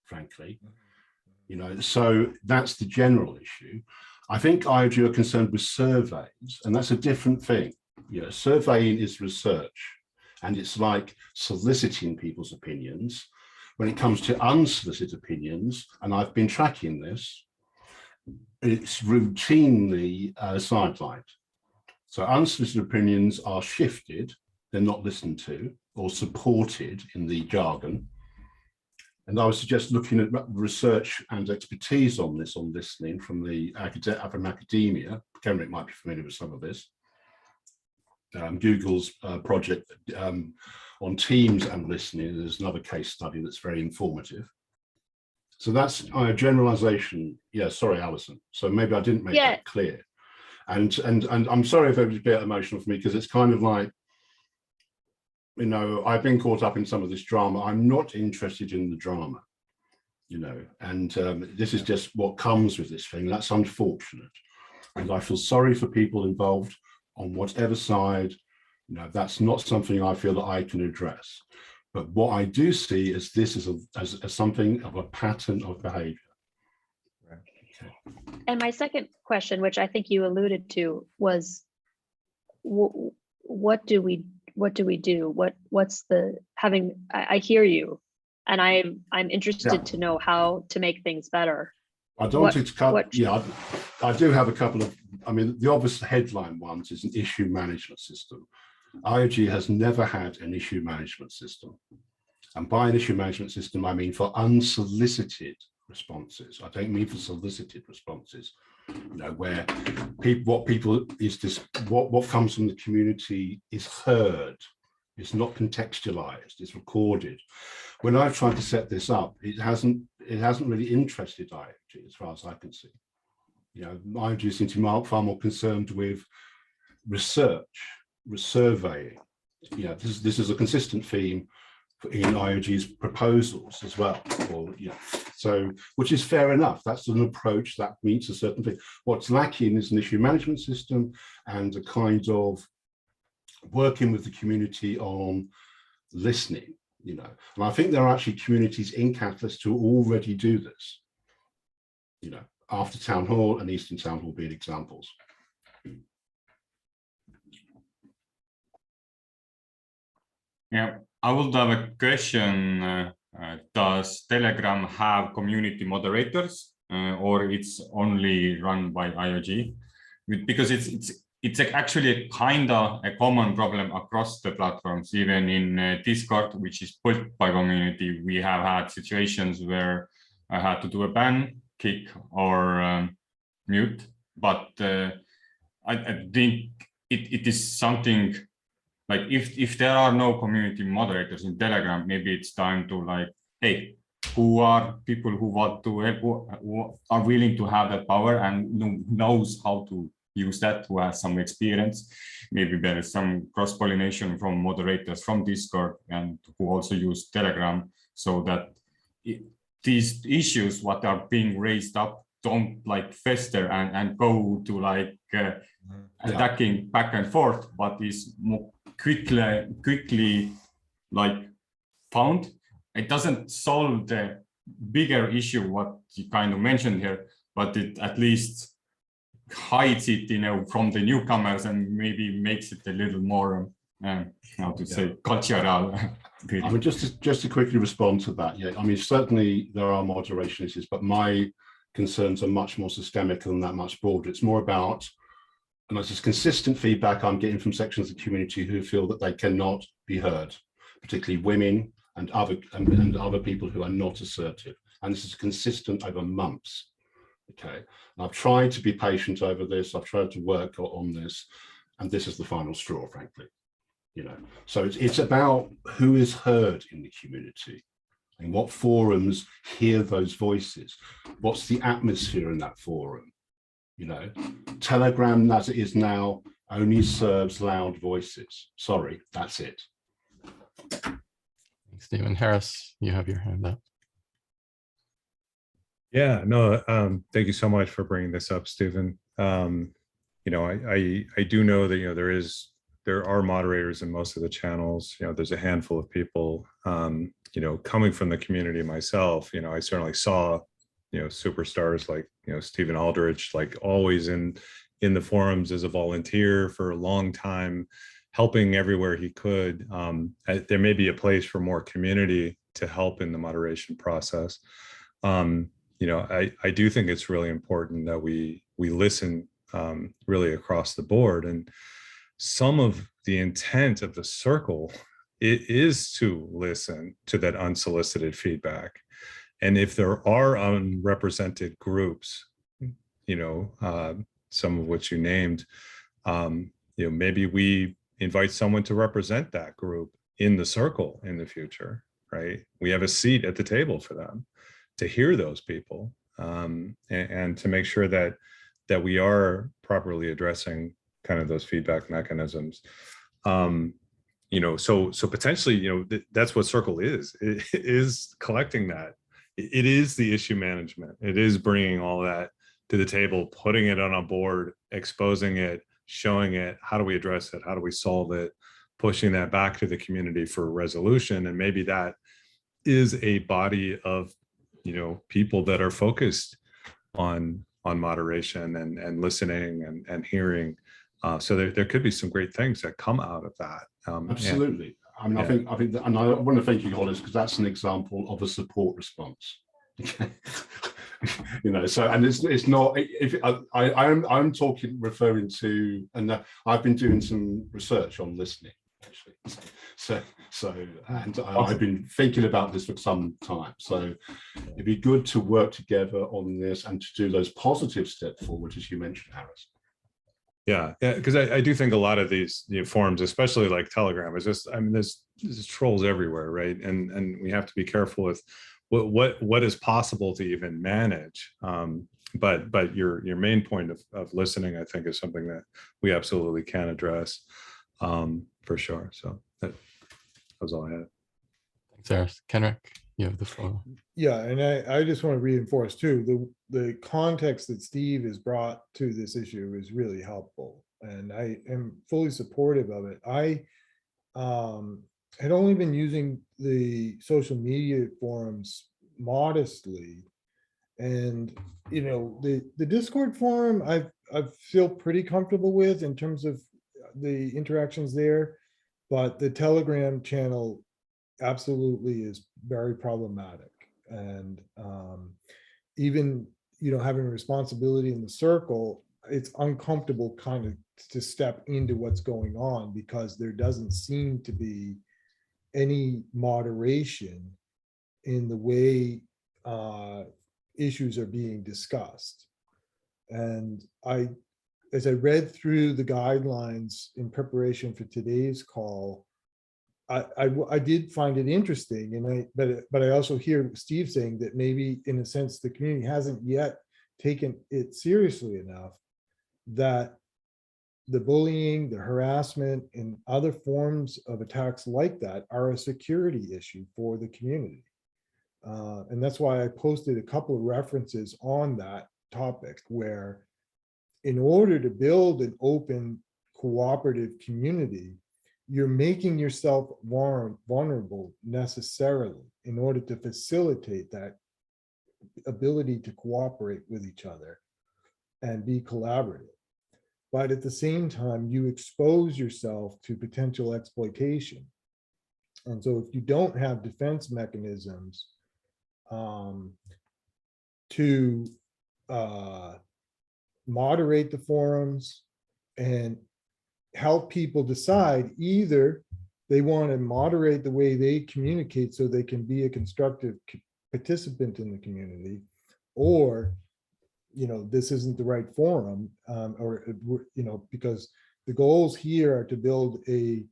frankly. So that's the general issue. I think IOG are concerned with surveys, and that's a different thing. Surveying is research, and it's like soliciting people's opinions. When it comes to unsolicited opinions, and I've been tracking this, it's routinely sidelined. So unsolicited opinions are shifted, they're not listened to or supported in the jargon. And I would suggest looking at research and expertise on this, on listening from academia. Kenric might be familiar with some of this. Google's project on Teams and listening, there's another case study that's very informative. So that's a generalization. Yeah, sorry, Allison. So maybe I didn't make that clear. And I'm sorry if it was a bit emotional for me, because it's kind of like, you know, I've been caught up in some of this drama. I'm not interested in the drama, you know, and this is just what comes with this thing. That's unfortunate. And I feel sorry for people involved on whatever side. You know, that's not something I feel that I can address. But what I do see is this as something of a pattern of behavior. Okay. And my second question, which I think you alluded to, was what do we do? What's the having? I hear you, and I'm interested to know how to make things better. I don't want to cut. Yeah, I do have a couple of. I mean, the obvious headline ones is an issue management system. IOG has never had an issue management system, and by an issue management system, I mean for unsolicited responses. I don't mean for solicited responses. You know, where what comes from the community is heard, it's not contextualized, it's recorded. When I've tried to set this up, it hasn't really interested IOG as far as I can see. You know, IOG seems to be far more concerned with research, surveying. You know, this is a consistent theme in IOG's proposals as well. Or, you know, so, which is fair enough. That's an approach that meets a certain thing. What's lacking is an issue management system and a kind of working with the community on listening, you know. And I think there are actually communities in Catalyst who already do this, you know, after Town Hall and Eastern Town Hall being examples. Yeah, I would have a question. Does Telegram have community moderators, or it's only run by IOG? Because it's actually a kind of a common problem across the platforms. Even in Discord, which is built by community, we have had situations where I had to do a ban, kick, or mute. But I think it is something. Like if there are no community moderators in Telegram, maybe it's time to like, hey, who are people who want to help, who are willing to have that power and knows how to use that, who has some experience. Maybe there is some cross-pollination from moderators from Discord and who also use Telegram, so that these issues, what are being raised up, don't like fester and go to like attacking back and forth, but is more quickly like found. It doesn't solve the bigger issue what you kind of mentioned here, but it at least hides it, you know, from the newcomers and maybe makes it a little more how to say cultural. I mean, just to quickly respond to that. Yeah, I mean, certainly there are moderation issues, but my concerns are much more systemic and that much broader. It's more about, and that's just consistent feedback I'm getting from sections of the community who feel that they cannot be heard, particularly women and other people who are not assertive. And this is consistent over months. Okay, and I've tried to be patient over this. I've tried to work on this, and this is the final straw, frankly. You know, so it's about who is heard in the community and what forums hear those voices. What's the atmosphere in that forum? You know, Telegram as it is now only serves loud voices. Sorry, that's it. Thanks, Stephen. Harris, you have your hand up. Yeah, no, thank you so much for bringing this up, Stephen. You know, I do know that, you know, there are moderators in most of the channels. You know, there's a handful of people, you know, coming from the community myself. You know, I certainly saw, you know, superstars like, you know, Stephen Aldrich, like always in the forums as a volunteer for a long time, helping everywhere he could. There may be a place for more community to help in the moderation process. You know, I do think it's really important that we listen really across the board. And some of the intent of the circle it is to listen to that unsolicited feedback. And if there are unrepresented groups, you know, some of which you named, you know, maybe we invite someone to represent that group in the circle in the future, right? We have a seat at the table for them to hear those people, and to make sure that we are properly addressing kind of those feedback mechanisms. You know, so potentially, you know, that's what Circle is. It is collecting that. It is the issue management. It is bringing all that to the table, putting it on a board, exposing it, showing it. How do we address it? How do we solve it? Pushing that back to the community for resolution. And maybe that is a body of, you know, people that are focused on moderation and listening and hearing. So there could be some great things that come out of that. Absolutely. I mean, yeah. I think that, and I want to thank you, Hollis, because that's an example of a support response. You know, so, and it's not, if I'm talking, referring to, and I've been doing some research on listening, actually. And I've been thinking about this for some time. So it'd be good to work together on this and to do those positive steps forward, as you mentioned, Harris. Yeah, because I do think a lot of these, you know, forums, especially like Telegram, is just, I mean, there's trolls everywhere, right? And we have to be careful with what is possible to even manage. But your main point of listening, I think, is something that we absolutely can address, for sure. So that was all I had. Thanks, Harris. Kenric, you have the floor. Yeah, and I just want to reinforce too, the context that Steve has brought to this issue is really helpful, and I am fully supportive of it. I had only been using the social media forums modestly, and you know, the Discord forum I feel pretty comfortable with in terms of the interactions there, but the Telegram channel absolutely is very problematic. And even, you know, having responsibility in the circle, it's uncomfortable kind of to step into what's going on, because there doesn't seem to be any moderation in the way issues are being discussed. And as I read through the guidelines in preparation for today's call, I did find it interesting, and but I also hear Steve saying that maybe in a sense the community hasn't yet taken it seriously enough, that the bullying, the harassment, and other forms of attacks like that are a security issue for the community. And that's why I posted a couple of references on that topic, where in order to build an open, cooperative community, you're making yourself vulnerable necessarily in order to facilitate that ability to cooperate with each other and be collaborative. But at the same time, you expose yourself to potential exploitation. And so if you don't have defense mechanisms to moderate the forums and help people decide, either they want to moderate the way they communicate so they can be a constructive participant in the community, or, you know, this isn't the right forum, or, you know, because the goals here are to build a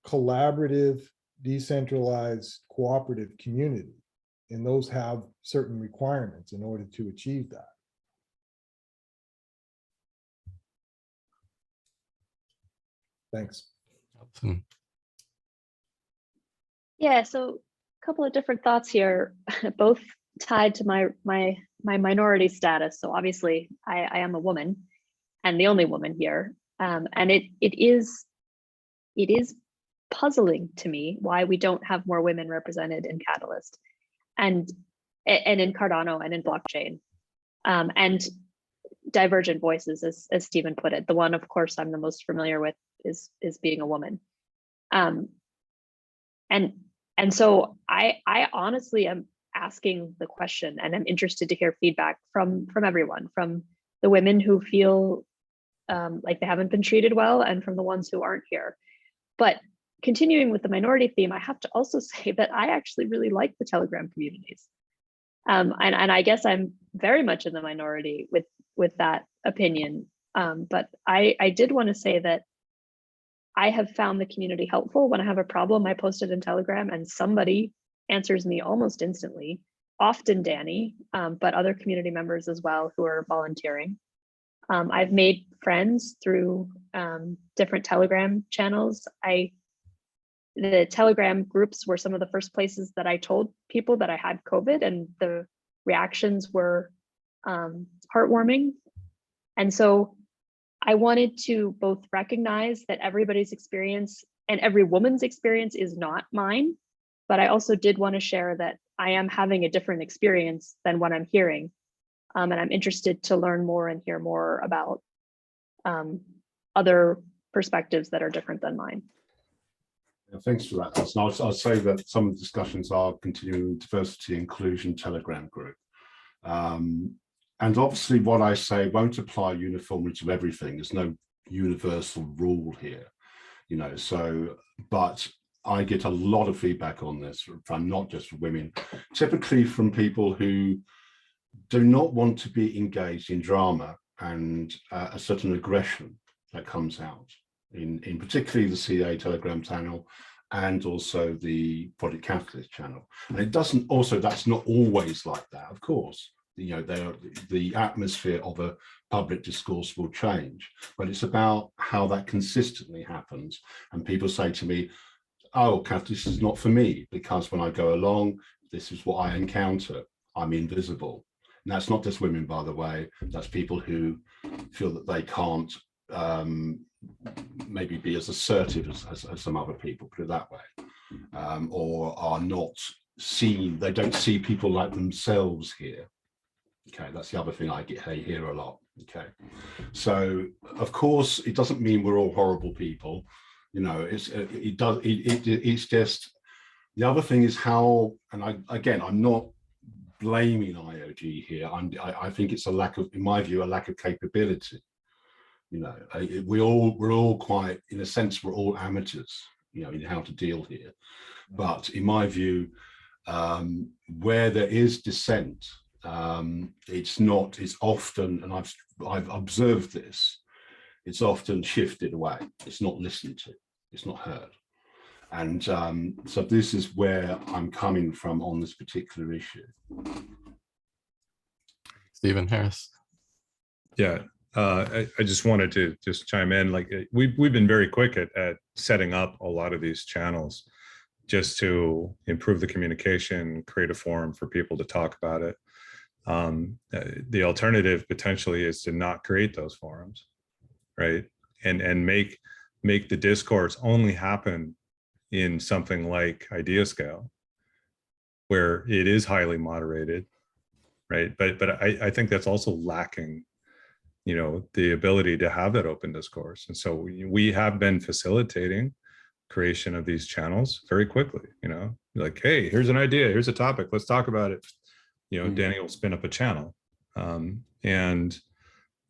collaborative, decentralized, cooperative community, and those have certain requirements in order to achieve that. Thanks. Allison. Yeah, so a couple of different thoughts here, both tied to my minority status. So obviously I am a woman and the only woman here. And it is puzzling to me why we don't have more women represented in Catalyst and in Cardano and in blockchain, and divergent voices, as Stephen put it. The one, of course, I'm the most familiar with is being a woman. And so I honestly am asking the question, and I'm interested to hear feedback from everyone, from the women who feel like they haven't been treated well, and from the ones who aren't here. But continuing with the minority theme, I have to also say that I actually really like the Telegram communities. And I guess I'm very much in the minority with that opinion. But I did want to say that I have found the community helpful. When I have a problem, I post it in Telegram and somebody answers me almost instantly, often Danny, but other community members as well who are volunteering. I've made friends through different Telegram channels. The Telegram groups were some of the first places that I told people that I had COVID, and the reactions were heartwarming. And so I wanted to both recognize that everybody's experience and every woman's experience is not mine, but I also did want to share that I am having a different experience than what I'm hearing. And I'm interested to learn more and hear more about other perspectives that are different than mine. Yeah, thanks for that, Allison. I'll say that some of the discussions are continuing diversity inclusion Telegram group. And obviously what I say won't apply uniformly to everything. There's no universal rule here, you know, so, but I get a lot of feedback on this from not just from women, typically from people who do not want to be engaged in drama and a certain aggression that comes out in particularly the CA Telegram channel and also the Project Catalyst channel. And it doesn't also, that's not always like that, of course. You know, the atmosphere of a public discourse will change, but it's about how that consistently happens. And people say to me, oh, Catalyst is not for me, because when I go along, this is what I encounter. I'm invisible. And that's not just women, by the way. That's people who feel that they can't maybe be as assertive as some other people, put it that way, or are not seen, they don't see people like themselves here. Okay, that's the other thing I hear a lot. Okay, so of course it doesn't mean we're all horrible people, you know. It's just the other thing is how, and I'm not blaming IOG here. I think it's a lack of, in my view, a lack of capability. You know, we're all quite, in a sense, we're all amateurs, you know, in how to deal here. But in my view, where there is dissent, it's often, and I've observed this, it's often shifted away. It's not listened to, it's not heard. And so this is where I'm coming from on this particular issue. Stephen Harris. Yeah, I just wanted to just chime in. Like we've been very quick at setting up a lot of these channels just to improve the communication, create a forum for people to talk about it. The alternative potentially is to not create those forums, right? And make the discourse only happen in something like Ideascale, where it is highly moderated, right? But I think that's also lacking, you know, the ability to have that open discourse. And so we have been facilitating creation of these channels very quickly, you know, like, hey, here's an idea, here's a topic, let's talk about it. You know, Danny will spin up a channel. And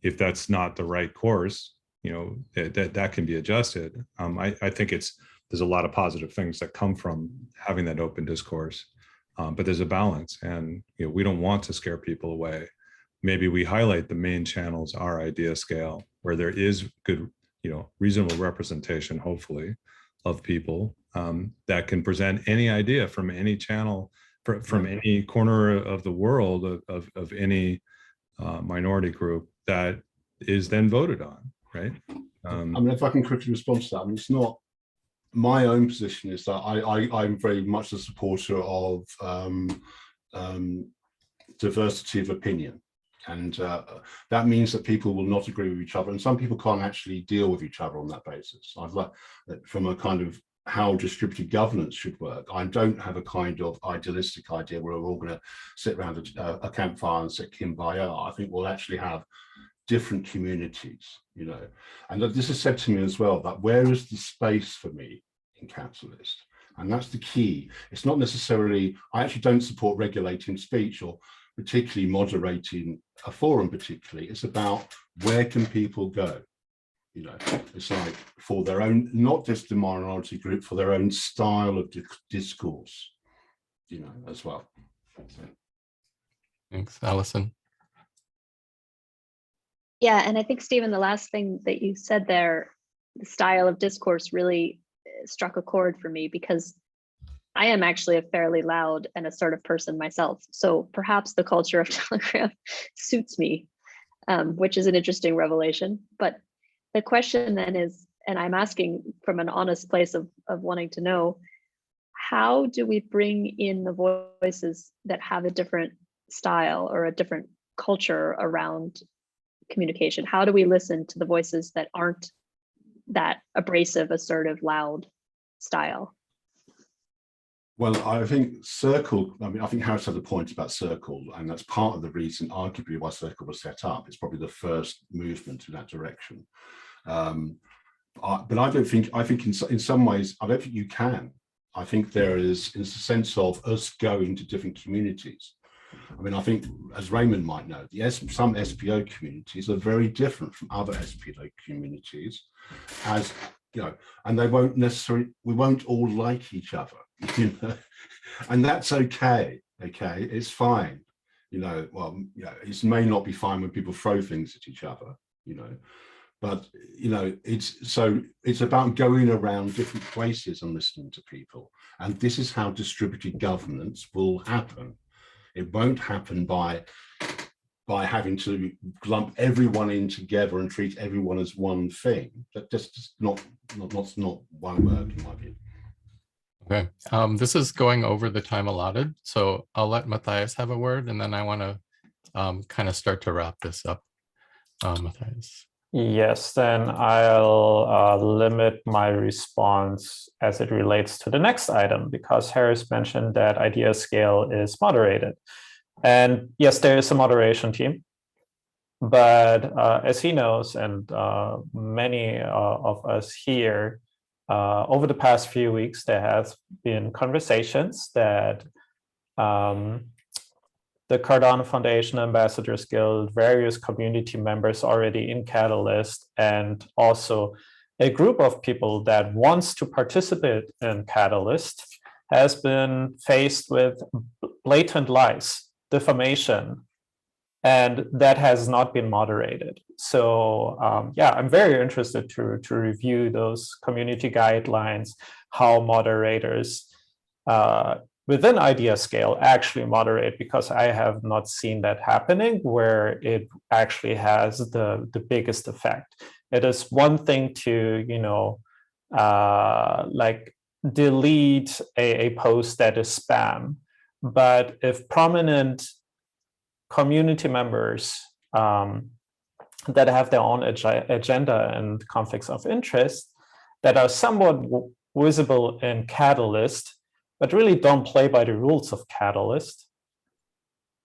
if that's not the right course, you know, that can be adjusted. I think there's a lot of positive things that come from having that open discourse, but there's a balance, and you know, we don't want to scare people away. Maybe we highlight the main channels, our Ideascale, where there is good, you know, reasonable representation, hopefully, of people that can present any idea from any channel, from any corner of the world of any minority group that is then voted on, right? I mean, if I can quickly respond to that, I mean, it's not, my own position is that I'm very much a supporter of diversity of opinion. And that means that people will not agree with each other. And some people can't actually deal with each other on that basis. I've like, from a kind of how distributed governance should work, I don't have a kind of idealistic idea where we're all going to sit around a campfire and sit kumbaya. I think we'll actually have different communities, you know. And this is said to me as well, that where is the space for me in Catalyst? And that's the key. It's not necessarily, I actually don't support regulating speech or particularly moderating a forum particularly. It's about where can people go? You know, it's like for their own, not just the minority group, for their own style of discourse, you know, as well. So. Thanks, Allison. Yeah, and I think, Stephen, the last thing that you said there, the style of discourse really struck a chord for me, because I am actually a fairly loud and assertive person myself. So perhaps the culture of Telegram suits me, which is an interesting revelation. But the question then is, and I'm asking from an honest place of wanting to know, how do we bring in the voices that have a different style or a different culture around communication? How do we listen to the voices that aren't that abrasive, assertive, loud style? Well, I think Circle, I think Harris had a point about Circle, and that's part of the reason, arguably, why Circle was set up. It's probably the first movement in that direction. But I think in some ways, I don't think you can. I think there is, in the sense of us going to different communities. I mean, I think, as Raymond might know, some SPO communities are very different from other SPO communities, as you know, and we won't all like each other, you know, and that's okay. Okay, it's fine, you know. Well, you know, it may not be fine when people throw things at each other, you know, but you know, it's about going around different places and listening to people, and this is how distributed governance will happen. It won't happen by having to lump everyone in together and treat everyone as one thing. That just not one word, in my view. Okay, this is going over the time allotted, so I'll let Matthias have a word, and then I want to kind of start to wrap this up. Matthias. Yes, then I'll limit my response as it relates to the next item, because Harris mentioned that Ideascale is moderated. And yes, there is a moderation team, but as he knows, and many of us here, over the past few weeks, there have been conversations that the Cardano Foundation, Ambassadors Guild, various community members already in Catalyst, and also a group of people that wants to participate in Catalyst has been faced with blatant lies, defamation, and that has not been moderated. So yeah, I'm very interested to review those community guidelines, how moderators within Ideascale actually moderate, because I have not seen that happening where it actually has the biggest effect. It is one thing to, you know, like delete a post that is spam, but if prominent community members that have their own agenda and conflicts of interest that are somewhat visible in Catalyst, but really don't play by the rules of Catalyst,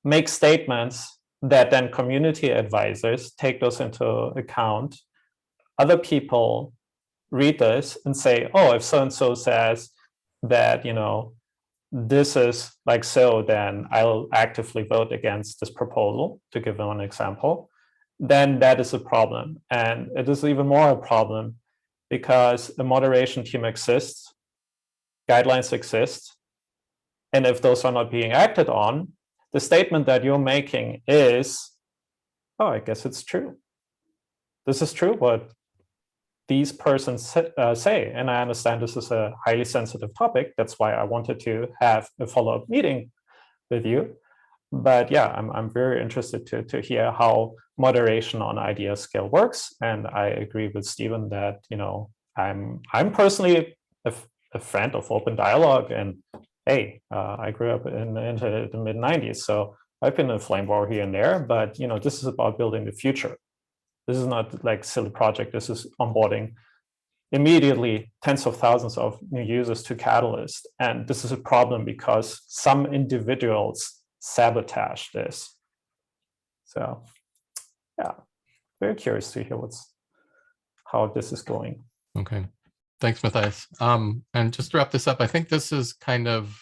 make statements that then community advisors take those into account. Other people read this and say, oh, if so-and-so says that, you know, this is like so, then I'll actively vote against this proposal, to give one example, then that is a problem. And it is even more a problem because the moderation team exists, guidelines exist, and if those are not being acted on, the statement that you're making is, oh, I guess it's true. This is true what these persons say, and I understand this is a highly sensitive topic. That's why I wanted to have a follow-up meeting with you. But yeah, I'm very interested to hear how moderation on Ideascale works, and I agree with Stephen that, you know, I'm personally a friend of open dialogue, and hey, I grew up into the mid-90s, so I've been in a flame war here and there, but you know, this is about building the future. This is not like a silly project. This is onboarding immediately tens of thousands of new users to Catalyst. And this is a problem because some individuals sabotage this. So yeah, very curious to hear how this is going. Okay, thanks, Matthias. And just to wrap this up, I think this is kind of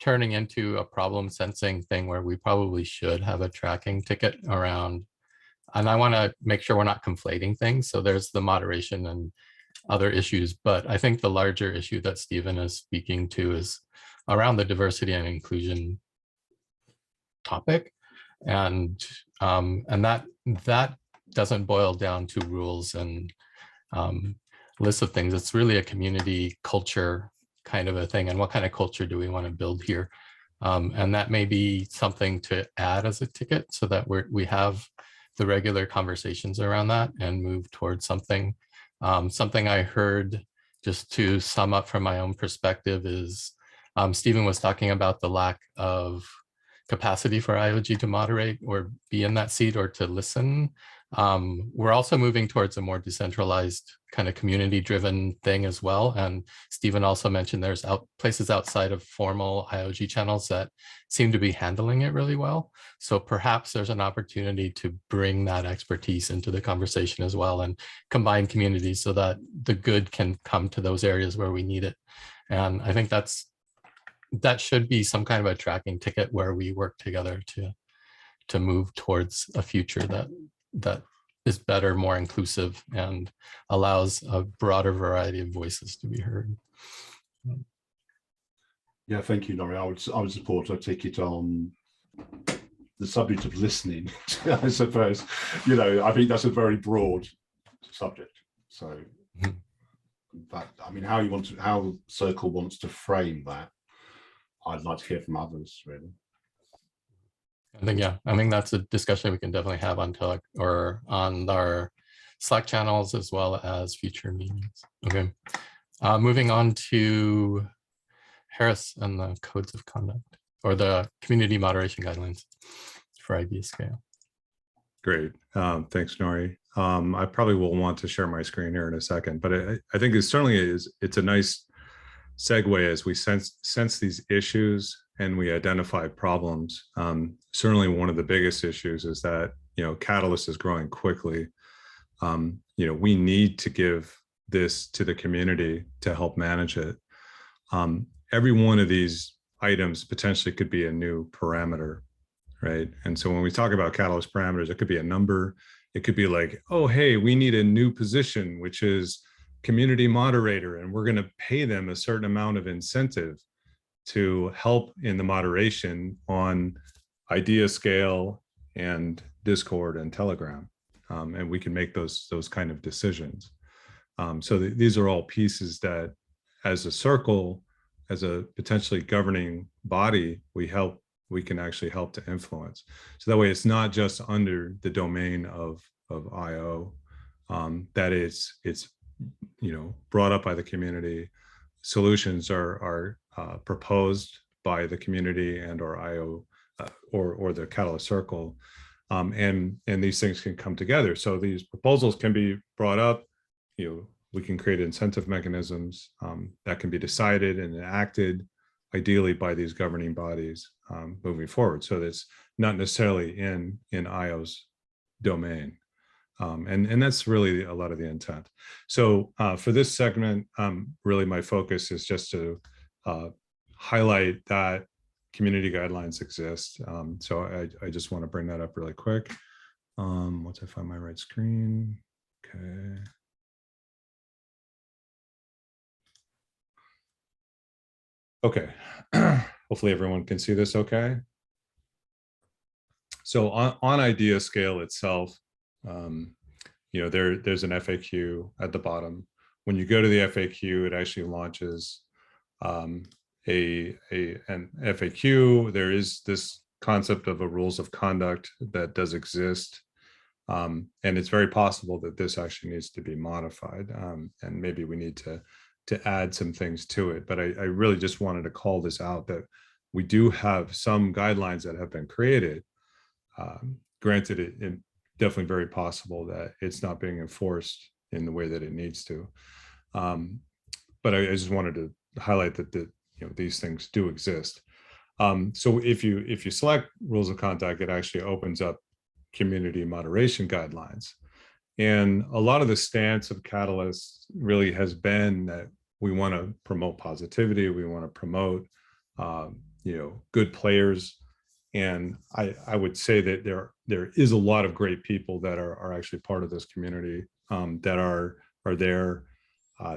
turning into a problem sensing thing where we probably should have a tracking ticket around I want to make sure we're not conflating things. So there's the moderation and other issues, but I think the larger issue that Stephen is speaking to is around the diversity and inclusion topic, and that doesn't boil down to rules and lists of things. It's really a community culture kind of a thing, and what kind of culture do we want to build here? And that may be something to add as a ticket so that we have the regular conversations around that and move towards something. Something I heard, just to sum up from my own perspective, is Stephen was talking about the lack of capacity for IOG to moderate or be in that seat or to listen. We're also moving towards a more decentralized kind of community-driven thing as well. And Stephen also mentioned there's places outside of formal IOG channels that seem to be handling it really well. So perhaps there's an opportunity to bring that expertise into the conversation as well and combine communities so that the good can come to those areas where we need it. And I think that should be some kind of a tracking ticket where we work together to move towards a future that is better, more inclusive, and allows a broader variety of voices to be heard. Yeah, thank you, Laurie. I would support a ticket on the subject of listening. I suppose, I think that's a very broad subject. So, but I mean, how Circle wants to frame that, I'd like to hear from others, really. I think that's a discussion we can definitely have on our Slack channels as well as future meetings. Okay, moving on to Harris and the codes of conduct or the community moderation guidelines for Ideascale. Great, thanks, Nori. I probably will want to share my screen here in a second, but I think it certainly it's a nice segue as we sense these issues and we identify problems. Certainly one of the biggest issues is that, Catalyst is growing quickly. We need to give this to the community to help manage it. Every one of these items potentially could be a new parameter, right? And so when we talk about Catalyst parameters, it could be a number. It could be like, oh, hey, we need a new position, which is community moderator, and we're going to pay them a certain amount of incentive to help in the moderation on Ideascale and Discord and Telegram, and we can make those kind of decisions. So these are all pieces that, as a circle, as a potentially governing body, we can actually help to influence. So that way, it's not just under the domain of IO, that it's brought up by the community. Solutions are proposed by the community and or IO or the Catalyst Circle, and these things can come together. So these proposals can be brought up. We can create incentive mechanisms that can be decided and enacted, ideally by these governing bodies moving forward. So that's not necessarily in IO's domain. And that's really a lot of the intent. So for this segment, really my focus is just to highlight that community guidelines exist. So I just want to bring that up really quick. Once I find my right screen, okay. Okay, hopefully everyone can see this okay. So on Ideascale itself, there's an FAQ at the bottom. When you go to the FAQ, it actually launches an FAQ. There is this concept of a rules of conduct that does exist. And it's very possible that this actually needs to be modified. And maybe we need to add some things to it. But I really just wanted to call this out, that we do have some guidelines that have been created. Granted, it definitely very possible that it's not being enforced in the way that it needs to. But I just wanted to highlight that these things do exist. So if you select rules of conduct, it actually opens up community moderation guidelines. And a lot of the stance of Catalyst really has been that we want to promote positivity. We want to promote, good players And I would say that there is a lot of great people that are actually part of this community, that are there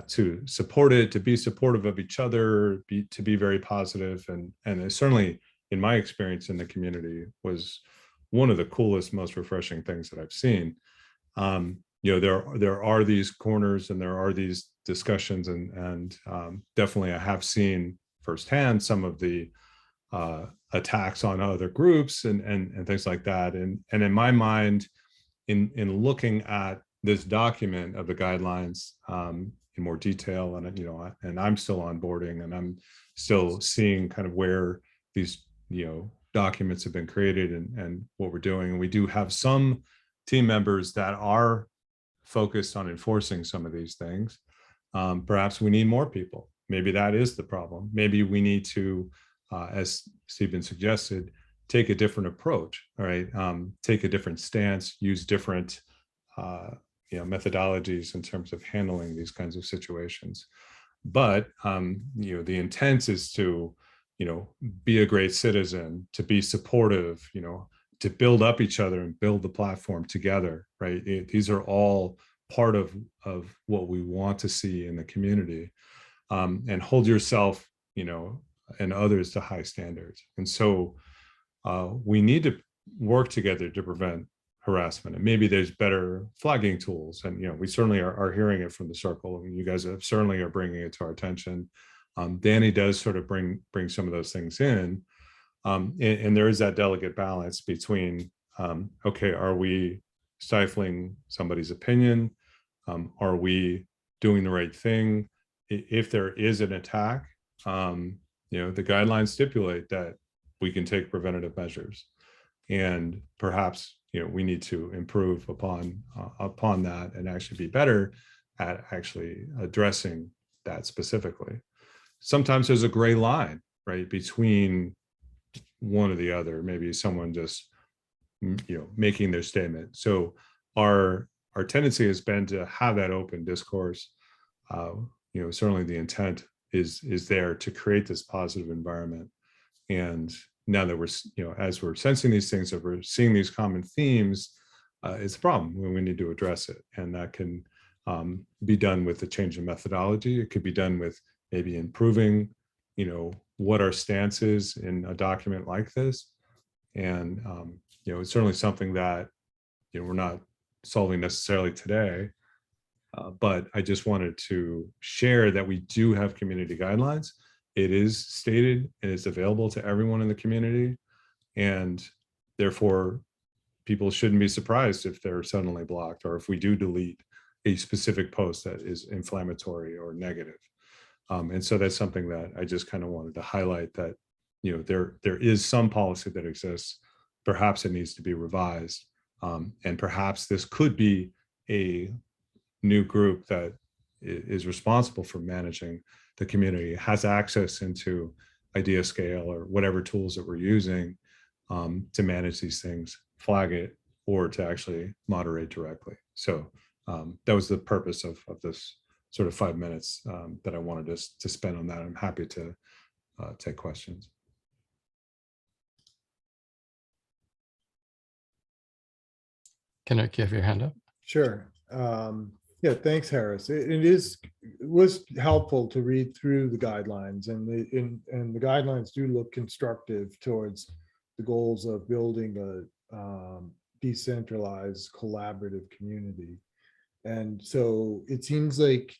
to support it, to be supportive of each other, to be very positive. And it certainly, in my experience in the community, was one of the coolest, most refreshing things that I've seen. You know, there are these corners and there are these discussions, and definitely I have seen firsthand some of the attacks on other groups and things like that. And in my mind, in looking at this document of the guidelines in more detail, and you know, and I'm still onboarding, and I'm still seeing kind of where these, you know, documents have been created and what we're doing. And we do have some team members that are focused on enforcing some of these things. Perhaps we need more people. Maybe that is the problem. Maybe we need to, as Stephen suggested, take a different approach, all right? Take a different stance, use different you know, methodologies in terms of handling these kinds of situations. But you know, the intent is to, you know, be a great citizen, to be supportive, you know, to build up each other and build the platform together, right? These are all part of what we want to see in the community, and hold yourself, you know, and others to high standards. And so we need to work together to prevent harassment. And maybe there's better flagging tools. And, you know, we certainly are hearing it from the circle. I mean, you guys certainly are bringing it to our attention. Danny does sort of bring some of those things in. And there is that delicate balance between, okay, are we stifling somebody's opinion? Are we doing the right thing? If there is an attack, you know, the guidelines stipulate that we can take preventative measures, and perhaps, you know, we need to improve upon that and actually be better at actually addressing that specifically. Sometimes there's a gray line, right, between one or the other. Maybe someone just, you know, making their statement. So our tendency has been to have that open discourse. You know, certainly the intent is there to create this positive environment. And now that we're, you know, as we're sensing these things, that we're seeing these common themes, it's a problem when we need to address it. And that can be done with a change in methodology. It could be done with maybe improving, you know, what our stance is in a document like this. And, you know, it's certainly something that, you know, we're not solving necessarily today, but I just wanted to share that we do have community guidelines. It is stated and it's available to everyone in the community. And therefore, people shouldn't be surprised if they're suddenly blocked, or if we do delete a specific post that is inflammatory or negative. And so that's something that I just kind of wanted to highlight, that, you know, there is some policy that exists. Perhaps it needs to be revised. And perhaps this could be a new group that is responsible for managing the community, has access into Ideascale or whatever tools that we're using to manage these things, flag it, or to actually moderate directly. So that was the purpose of this sort of 5 minutes that I wanted us to spend on that. I'm happy to take questions. Kenric, you have your hand up? Sure. Yeah, thanks, Harris. It was helpful to read through the guidelines, and the guidelines do look constructive towards the goals of building a decentralized, collaborative community. And so it seems like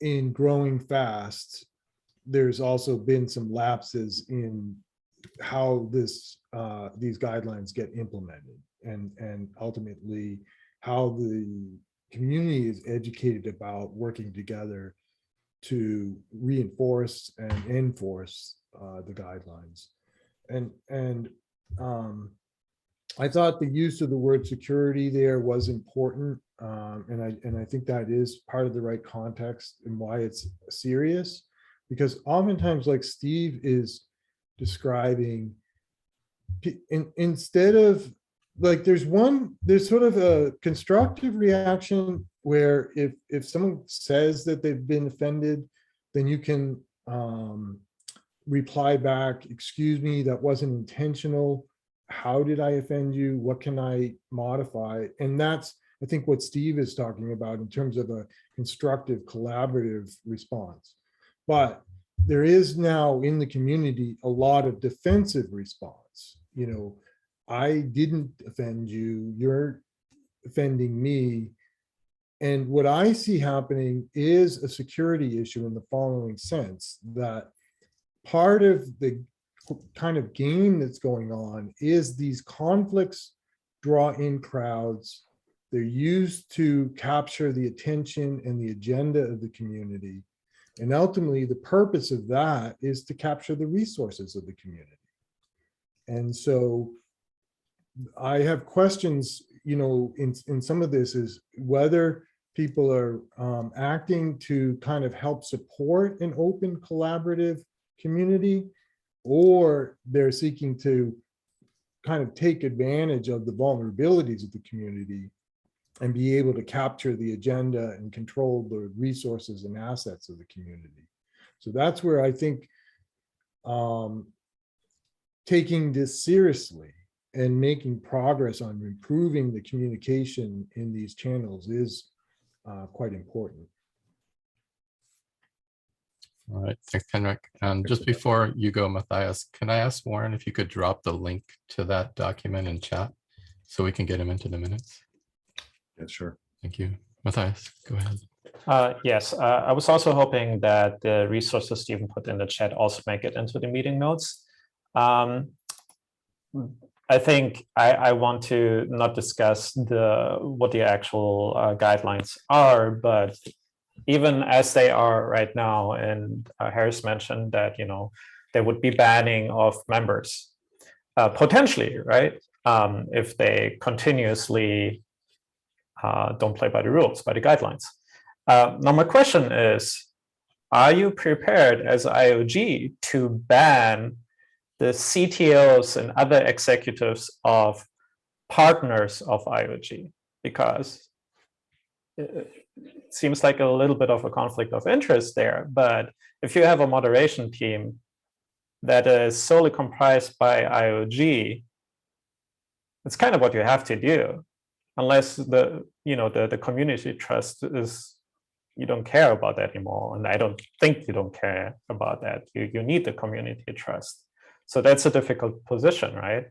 in growing fast, there's also been some lapses in how these guidelines get implemented, and ultimately how the community is educated about working together to reinforce and enforce the guidelines. And I thought the use of the word security there was important, and I think that is part of the right context and why it's serious, because oftentimes, like Steve is describing, instead of, like, there's sort of a constructive reaction where if someone says that they've been offended, then you can reply back, excuse me, that wasn't intentional. How did I offend you? What can I modify? And that's, I think, what Steve is talking about in terms of a constructive, collaborative response. But there is now in the community a lot of defensive response. You know, I didn't offend you, you're offending me. And what I see happening is a security issue in the following sense, that part of the kind of game that's going on is these conflicts draw in crowds. They're used to capture the attention and the agenda of the community. And ultimately, the purpose of that is to capture the resources of the community. And so I have questions, you know, in some of this is whether people are acting to kind of help support an open, collaborative community, or they're seeking to kind of take advantage of the vulnerabilities of the community and be able to capture the agenda and control the resources and assets of the community. So that's where I think taking this seriously and making progress on improving the communication in these channels is quite important. All right, thanks, Kenric. And just before you go, Matthias, can I ask Warren if you could drop the link to that document in chat so we can get him into the minutes? Yeah, sure. Thank you. Matthias, go ahead. Yes, I was also hoping that the resources Stephen put in the chat also make it into the meeting notes. I think I want to not discuss what the actual guidelines are, but even as they are right now, and Harris mentioned that, you know, there would be banning of members, potentially, right? If they continuously don't play by the rules, by the guidelines. Now, my question is, are you prepared as IOG to ban the CTOs and other executives of partners of IOG? Because it seems like a little bit of a conflict of interest there. But if you have a moderation team that is solely comprised by IOG, it's kind of what you have to do, unless the community trust is, you don't care about that anymore. And I don't think you don't care about that. You need the community trust. So that's a difficult position, right?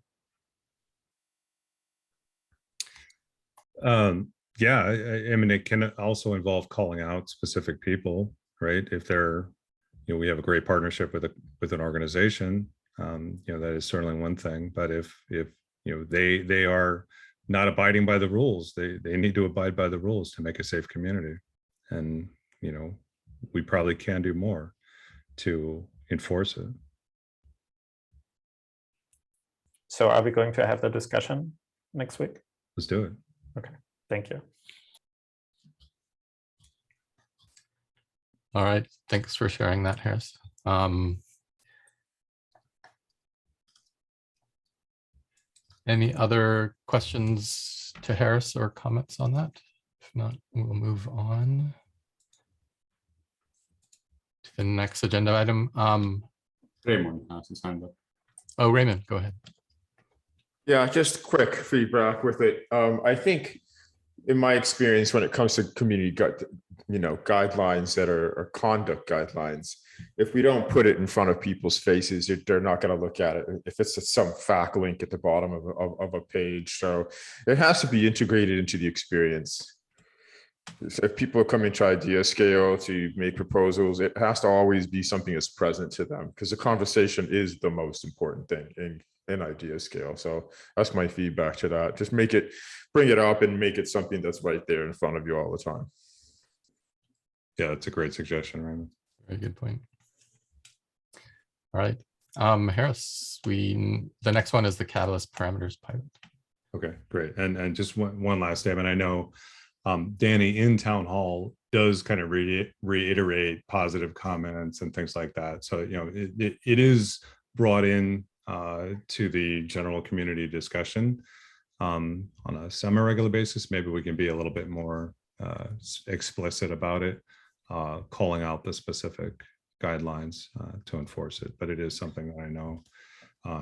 Yeah, I mean, it can also involve calling out specific people, right? If they're, you know, we have a great partnership with an organization, you know, that is certainly one thing. But if you know, they are not abiding by the rules, they need to abide by the rules to make a safe community. And, you know, we probably can do more to enforce it. So are we going to have the discussion next week? Let's do it. Okay, thank you. All right, thanks for sharing that, Harris. Any other questions to Harris or comments on that? If not, we'll move on to the next agenda item. Raymond has his hand up. Oh, Raymond, go ahead. Yeah, just quick feedback with it. I think in my experience, when it comes to community guidelines that are conduct guidelines, if we don't put it in front of people's faces, they're not going to look at it. If it's some fact link at the bottom of a page, so it has to be integrated into the experience. So if people are coming to Ideascale to make proposals, it has to always be something that's present to them, because the conversation is the most important thing in Ideascale. So that's my feedback to that. Just bring it up and make it something that's right there in front of you all the time. Yeah, that's a great suggestion, Raymond. Very good point. All right, Harris, the next one is the Catalyst parameters pilot. Okay, great. And just one last statement. I know Danny in town hall does kind of reiterate positive comments and things like that. So, you know, it is brought in to the general community discussion on a semi-regular basis. Maybe we can be a little bit more explicit about it, calling out the specific guidelines to enforce it, but it is something that I know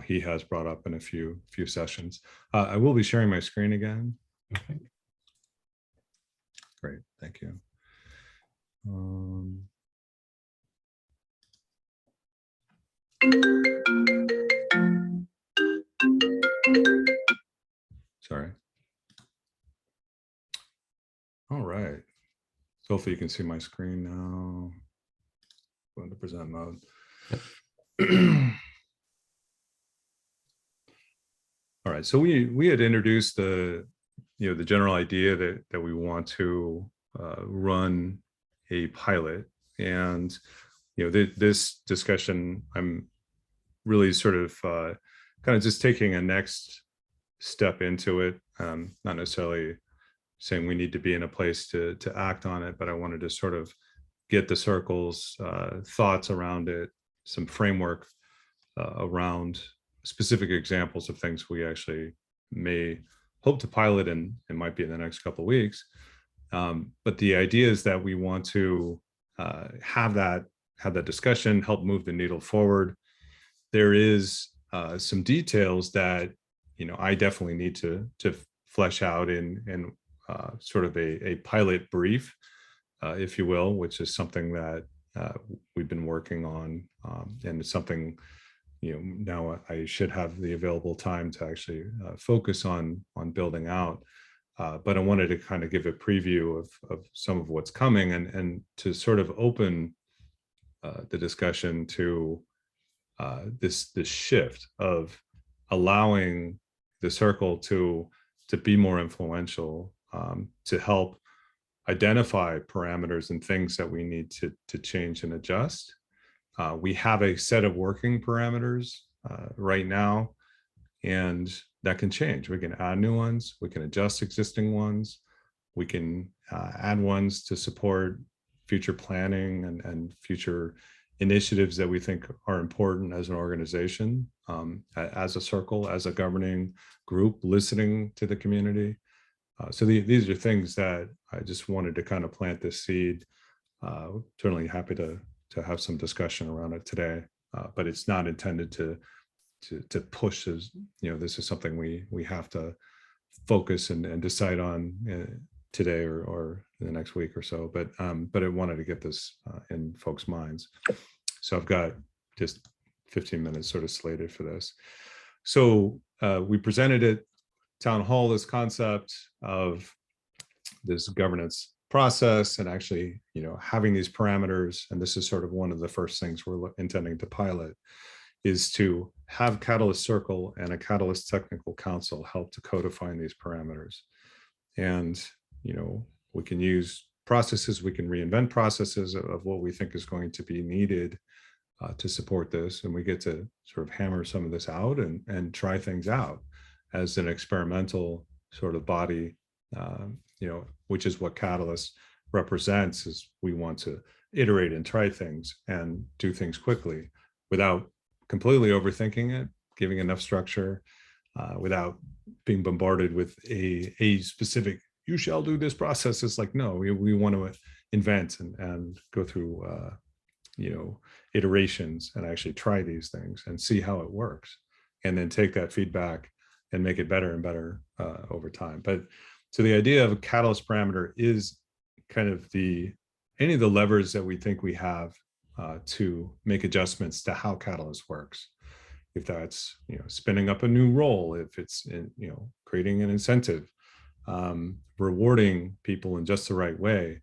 he has brought up in a few sessions. I will be sharing my screen again. Okay. Great, thank you. Sorry. All right. So hopefully you can see my screen now. Going to present mode. All right. So we had introduced the general idea that we want to run a pilot, and this discussion, I'm really sort of kind of just taking a next step into it. Not necessarily saying we need to be in a place to act on it, but I wanted to sort of get the circle's thoughts around it, some framework around specific examples of things we actually may hope to pilot, and it might be in the next couple of weeks. But the idea is that we want to have that discussion, help move the needle forward. There is some details that I definitely need to flesh out in sort of a pilot brief, if you will, which is something that we've been working on, and it's something now I should have the available time to actually focus on building out. But I wanted to kind of give a preview of some of what's coming, and to sort of open the discussion to this shift of allowing the circle to be more influential, to help identify parameters and things that we need to change and adjust. We have a set of working parameters right now, and that can change. We can add new ones, we can adjust existing ones, we can add ones to support future planning and future initiatives that we think are important as an organization, as a circle, as a governing group, listening to the community. So these are things that I just wanted to kind of plant this seed. Certainly happy to have some discussion around it today, but it's not intended to push as this is something we have to focus and decide on today or in the next week or so. But I wanted to get this in folks' minds. So I've got just 15 minutes sort of slated for this. So we presented at Town Hall this concept of this governance process, and actually having these parameters, and this is sort of one of the first things we're intending to pilot, is to have Catalyst Circle and a Catalyst Technical Council help to codify these parameters. And we can use processes, we can reinvent processes of what we think is going to be needed to support this, and we get to sort of hammer some of this out and try things out as an experimental sort of body, which is what Catalyst represents. Is we want to iterate and try things and do things quickly without completely overthinking it, giving enough structure, without being bombarded with a specific, you shall do this process. It's like, no, we want to invent and go through iterations and actually try these things and see how it works, and then take that feedback and make it better and better over time. But so the idea of a catalyst parameter is kind of any of the levers that we think we have to make adjustments to how Catalyst works. If that's spinning up a new role, if it's creating an incentive, rewarding people in just the right way.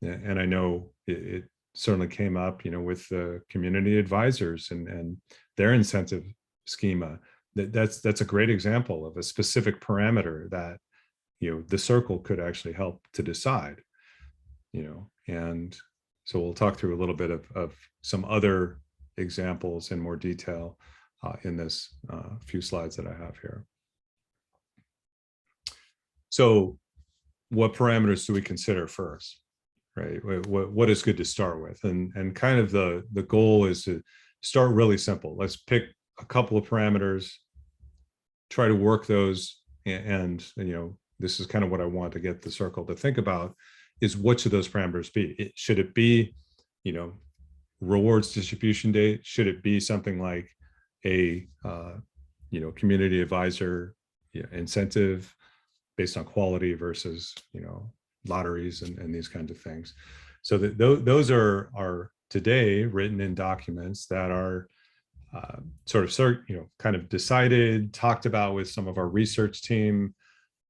And I know it certainly came up with the community advisors and their incentive schema. That's a great example of a specific parameter that the circle could actually help to decide. And so we'll talk through a little bit of some other examples in more detail in this few slides that I have here. So what parameters do we consider first, right? What is good to start with? And kind of the goal is to start really simple. Let's pick a couple of parameters, try to work those, and this is kind of what I want to get the circle to think about, is what should those parameters be? Should it be, rewards distribution date, should it be something like a community advisor incentive based on quality versus lotteries and these kinds of things. So those are today written in documents that are kind of decided, talked about with some of our research team,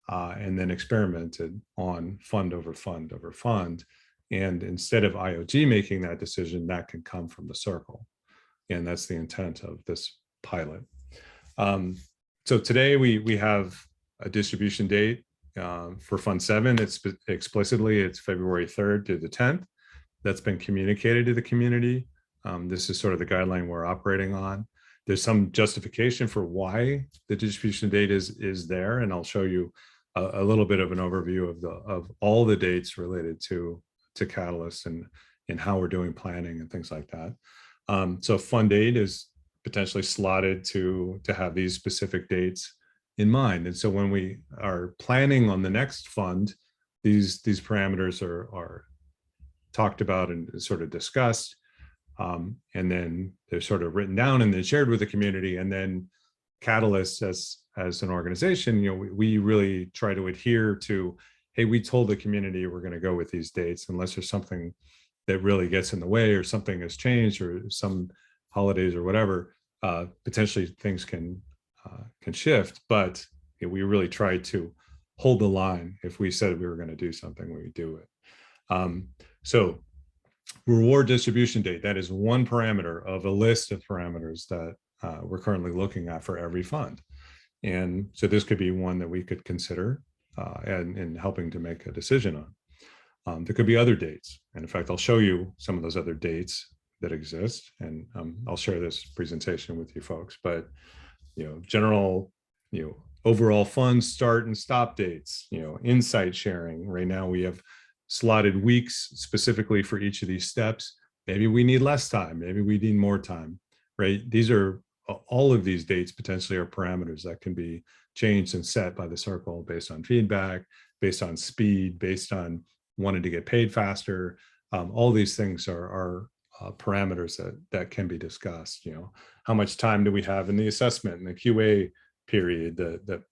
and then experimented on fund over fund over fund. And instead of IOG making that decision, that can come from the circle. And that's the intent of this pilot. So today we have a distribution date for Fund 7. It's February 3rd to the 10th. That's been communicated to the community. This is sort of the guideline we're operating on. There's some justification for why the distribution date is there, and I'll show you a little bit of an overview of all the dates related to Catalyst and how we're doing planning and things like that. So Fund 8 is potentially slotted to have these specific dates in mind. And so when we are planning on the next fund, these parameters are talked about and sort of discussed. And then they're sort of written down and then shared with the community. And then Catalyst as an organization, we really try to adhere to, hey, we told the community we're going to go with these dates unless there's something that really gets in the way or something has changed or some holidays or whatever, potentially things can shift. But we really try to hold the line. If we said we were going to do something, we would do it. So reward distribution date, that is one parameter of a list of parameters that we're currently looking at for every fund. And so this could be one that we could consider in helping to make a decision on. There could be other dates. And in fact, I'll show you some of those other dates that exist. And I'll share this presentation with you folks. But, general, overall fund start and stop dates, insight sharing. Right now we have slotted weeks specifically for each of these steps. Maybe we need less time. Maybe we need more time, right? These are all of these dates potentially are parameters that can be changed and set by the circle based on feedback, based on speed, based on wanting to get paid faster. All these things are parameters that can be discussed. How much time do we have in the assessment and the QA period, the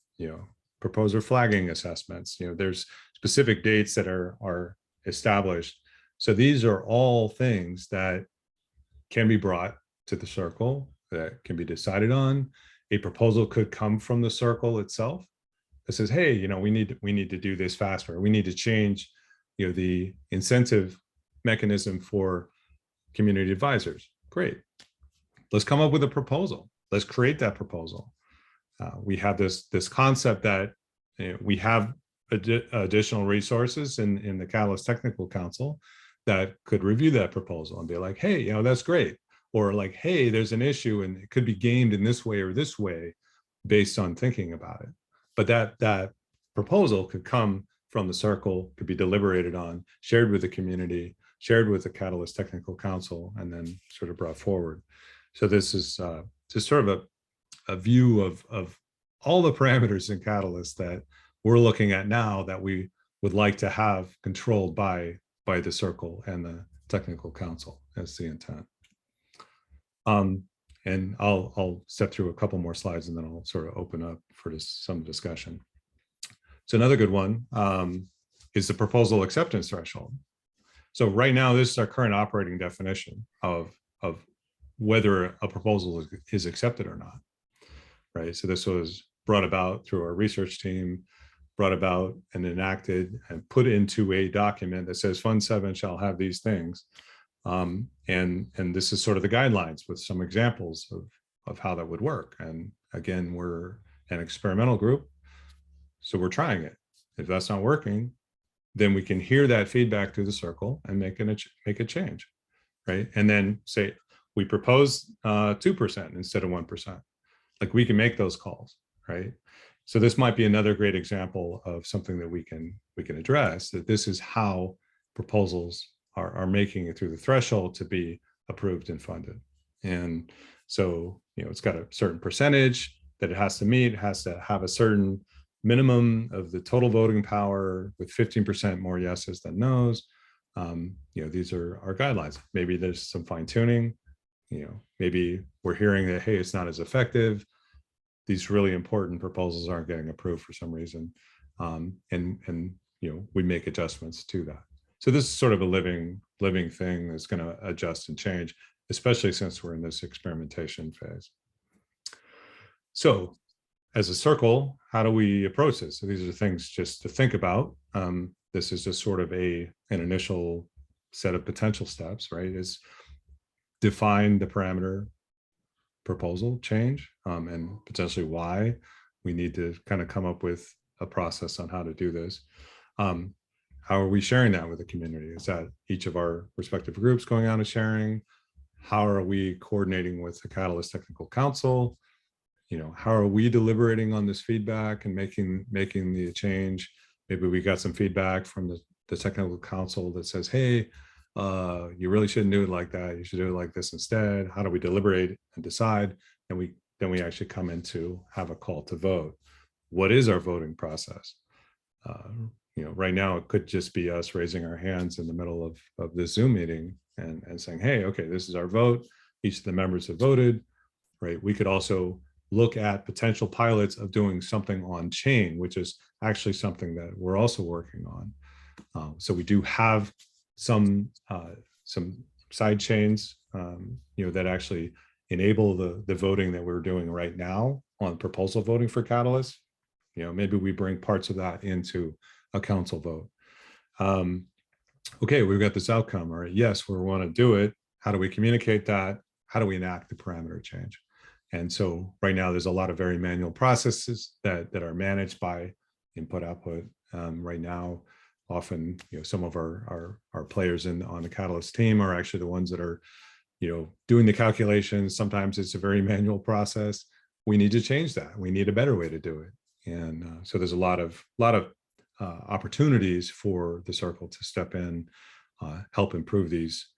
proposer flagging assessments? There's specific dates that are established. So these are all things that can be brought to the circle, that can be decided on. A proposal could come from the circle itself that says, hey, we need to do this faster. We need to change, the incentive mechanism for community advisors. Great. Let's come up with a proposal. Let's create that proposal. We have this concept that we have additional resources in the Catalyst Technical Council that could review that proposal and be like, hey, that's great. Or like, hey, there's an issue and it could be gamed in this way or this way based on thinking about it. But that proposal could come from the circle, could be deliberated on, shared with the community, shared with the Catalyst Technical Council, and then sort of brought forward. So this is just sort of a view of all the parameters in Catalyst that we're looking at now that we would like to have controlled by the circle and the Technical Council as the intent. And I'll step through a couple more slides and then I'll sort of open up for some discussion. So another good one is the proposal acceptance threshold. So right now, this is our current operating definition of whether a proposal is accepted or not, right? So this was brought about through our research team, brought about and enacted and put into a document that says Fund 7 shall have these things. And this is sort of the guidelines with some examples of how that would work. And again, we're an experimental group, so we're trying it. If that's not working, then we can hear that feedback through the circle and make a change, right? And then say, we propose 2% instead of 1%. Like we can make those calls, right? So this might be another great example of something that we can address, that this is how proposals are making it through the threshold to be approved and funded. And so, it's got a certain percentage that it has to meet, it has to have a certain minimum of the total voting power with 15% more yeses than nos. these are our guidelines. Maybe there's some fine tuning, maybe we're hearing that, hey, it's not as effective. These really important proposals aren't getting approved for some reason. And we make adjustments to that. So this is sort of a living thing that's going to adjust and change, especially since we're in this experimentation phase. So as a circle, how do we approach this? So these are things just to think about. This is just sort of an initial set of potential steps, right? Is define the parameter proposal change and potentially why we need to kind of come up with a process on how to do this. How are we sharing that with the community? Is that each of our respective groups going on and sharing? How are we coordinating with the Catalyst Technical Council? How are we deliberating on this feedback and making the change? Maybe we got some feedback from the technical council that says, hey, you really shouldn't do it like that. You should do it like this instead. How do we deliberate and decide? And then we actually come in to have a call to vote. What is our voting process? Right now it could just be us raising our hands in the middle of this Zoom meeting and saying, hey, okay, this is our vote. Each of the members have voted, right? We could also look at potential pilots of doing something on chain, which is actually something that we're also working on. So we do have some side chains, that actually enable the voting that we're doing right now on proposal voting for Catalyst. Maybe we bring parts of that into a council vote. Okay, we've got this outcome, all right? Yes, we want to do it. How do we communicate that? How do we enact the parameter change? And so right now there's a lot of very manual processes that are managed by input output. Right now, often, some of our players on the Catalyst team are actually the ones that are, doing the calculations. Sometimes it's a very manual process. We need to change that. We need a better way to do it. And so there's a lot of opportunities for the circle to step in, help improve these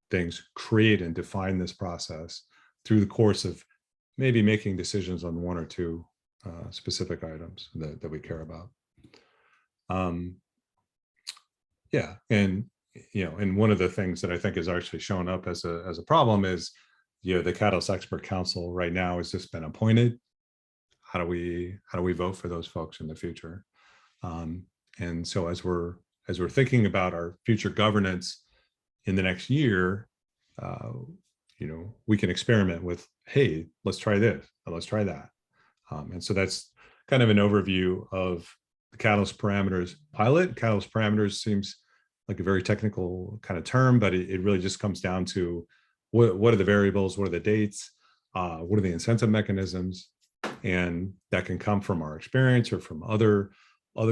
things, create and define this process through the course of maybe making decisions on one or two specific items that we care about. Yeah, and one of the things that I think has actually shown up as a problem is, the Catalyst Expert Council right now has just been appointed. How do we vote for those folks in the future? And so as we're thinking about our future governance in the next year, we can experiment with, hey, let's try this, or let's try that. And so that's kind of an overview of the Catalyst parameters pilot. Catalyst parameters seems like a very technical kind of term, but it really just comes down to what are the variables, what are the dates, what are the incentive mechanisms, and that can come from our experience or from other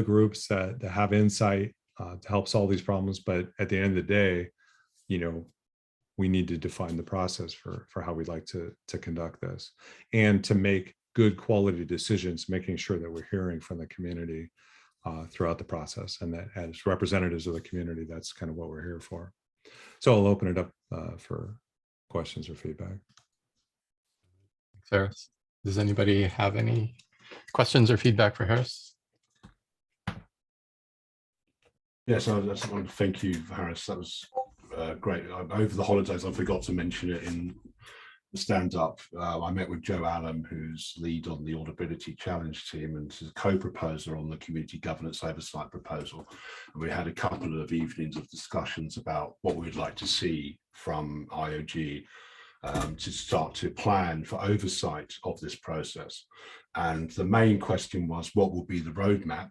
groups that have insight to help solve these problems. But at the end of the day, we need to define the process for how we'd like to conduct this and to make good quality decisions, making sure that we're hearing from the community throughout the process, and that as representatives of the community, that's kind of what we're here for. So I'll open it up for questions or feedback. Harris, does anybody have any questions or feedback for Harris? Yes, I just want to thank you, Harris. That was great. Over the holidays, I forgot to mention it in the stand-up. I met with Joe Allen, who's lead on the Audibility Challenge team and is a co-proposer on the Community Governance Oversight proposal. And we had a couple of evenings of discussions about what we'd like to see from IOG to start to plan for oversight of this process. And the main question was, what will be the roadmap?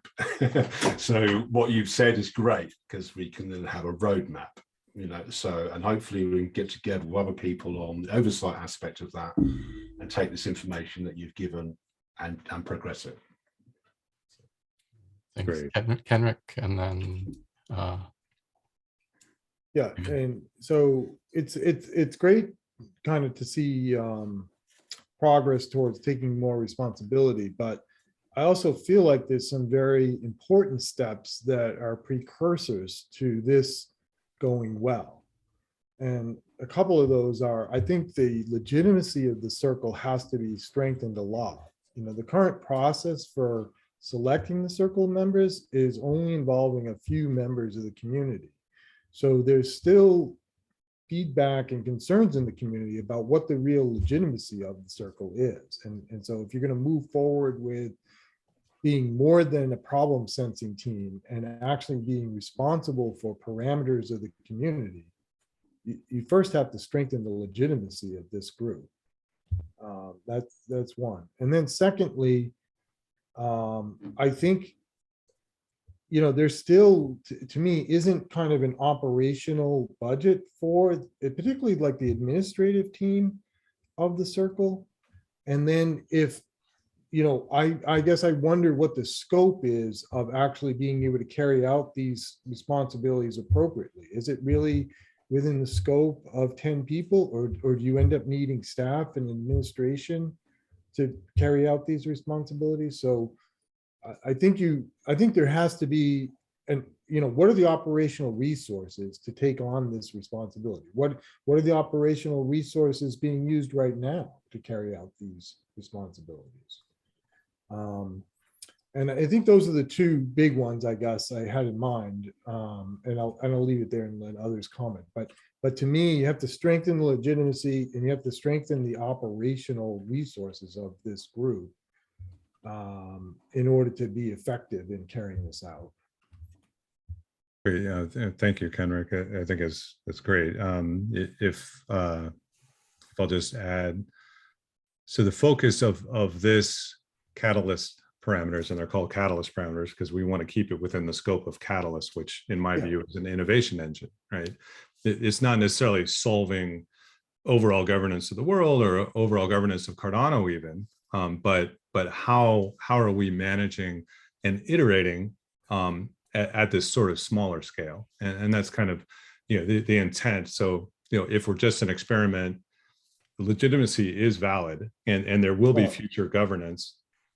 So what you've said is great, because we can then have a roadmap. And hopefully we can get together with other people on the oversight aspect of that and take this information that you've given and progress it. Thanks, Kenric, and then yeah, and so it's great kind of to see progress towards taking more responsibility, but I also feel like there's some very important steps that are precursors to this going well. And a couple of those are, I think the legitimacy of the circle has to be strengthened a lot. The current process for selecting the circle members is only involving a few members of the community. So there's still feedback and concerns in the community about what the real legitimacy of the circle is. And so if you're going to move forward with being more than a problem sensing team and actually being responsible for parameters of the community, you first have to strengthen the legitimacy of this group. That's one. And then secondly, I think, there still, to me, isn't kind of an operational budget for it, particularly like the administrative team of the circle. And then if, I guess I wonder what the scope is of actually being able to carry out these responsibilities appropriately. Is it really within the scope of 10 people, or do you end up needing staff and administration to carry out these responsibilities? So I think there has to be, what are the operational resources to take on this responsibility? What are the operational resources being used right now to carry out these responsibilities? And I think those are the two big ones, I guess, I had in mind. And I'll leave it there and let others comment. But to me, you have to strengthen the legitimacy and you have to strengthen the operational resources of this group in order to be effective in carrying this out. Great, yeah, thank you, Kenric. I think it's great. If I'll just add, so the focus of this catalyst parameters, and they're called catalyst parameters because we want to keep it within the scope of Catalyst, which in my view is an innovation engine, right? It's not necessarily solving overall governance of the world or overall governance of Cardano even, but how are we managing and iterating at this sort of smaller scale? And that's kind of, the intent. So, if we're just an experiment, the legitimacy is valid, and there will be future governance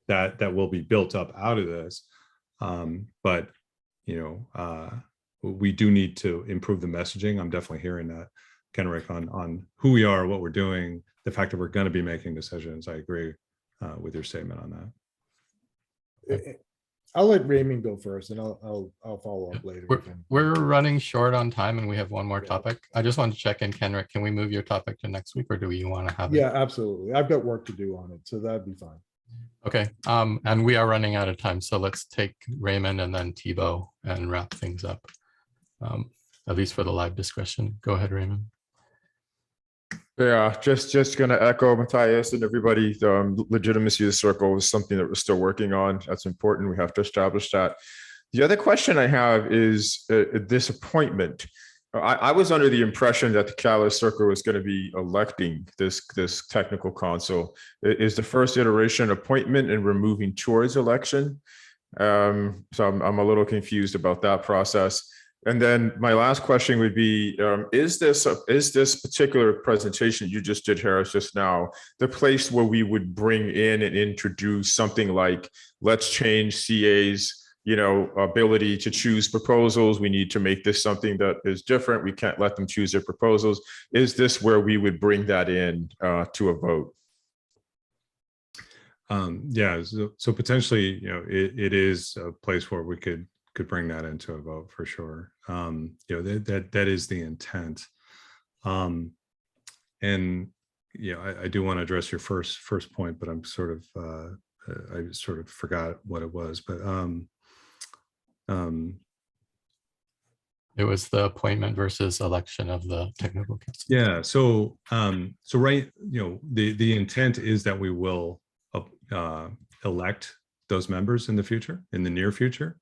that will be built up out of this. But, we do need to improve the messaging. I'm definitely hearing that, Kenric, on who we are, what we're doing, the fact that we're going to be making decisions. I agree with your statement on that. I'll let Raymond go first, and I'll follow up later. We're running short on time, and we have one more topic. I just want to check in, Kenric. Can we move your topic to next week, or do you want to have it? Yeah, absolutely. I've got work to do on it, so that'd be fine. Okay. And we are running out of time, so let's take Raymond and then Tevo and wrap things up. At least for the live discussion. Go ahead, Raymond. Yeah, just going to echo Matthias and everybody. The legitimacy of the circle is something that we're still working on. That's important. We have to establish that. The other question I have is this appointment. I was under the impression that the Catalyst Circle was going to be electing this technical council. Is the first iteration appointment and we're moving towards election? So I'm a little confused about that process. And then my last question would be, is this particular presentation you just did, Harris, just now, the place where we would bring in and introduce something like, let's change CA's, ability to choose proposals. We need to make this something that is different. We can't let them choose their proposals. Is this where we would bring that in to a vote? Yeah, so potentially, it is a place where we could bring that into a vote for sure. That is the intent. And I do want to address your first point, but I'm sort of I sort of forgot what it was, but it was the appointment versus election of the technical council. Yeah. So right, the intent is that we will elect those members in the future, in the near future.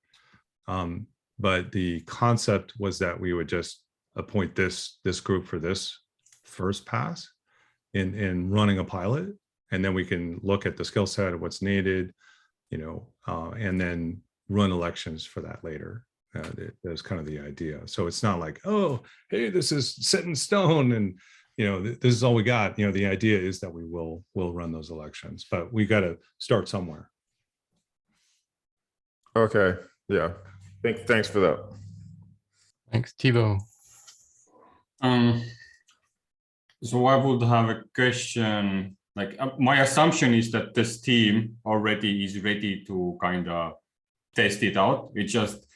But the concept was that we would just appoint this group for this first pass in running a pilot, and then we can look at the skill set of what's needed, and then run elections for that later. That's kind of the idea. So it's not like, oh, hey, this is set in stone, and this is all we got. The idea is that we will run those elections, but we got to start somewhere. Okay. Yeah. Thanks for that. Thanks, Tevo. So I would have a question. Like my assumption is that this team already is ready to kind of test it out. It's just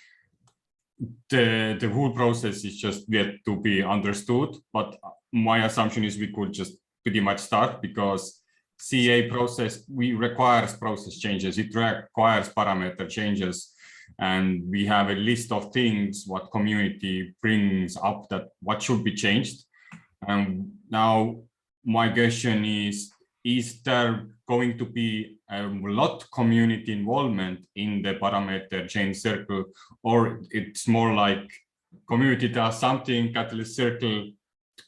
the whole process is just yet to be understood, but my assumption is we could just pretty much start, because CA process, requires process changes, it requires parameter changes, and we have a list of things what community brings up that what should be changed. And now my question is there going to be a lot community involvement in the parameter change circle, or it's more like community does something, Catalyst circle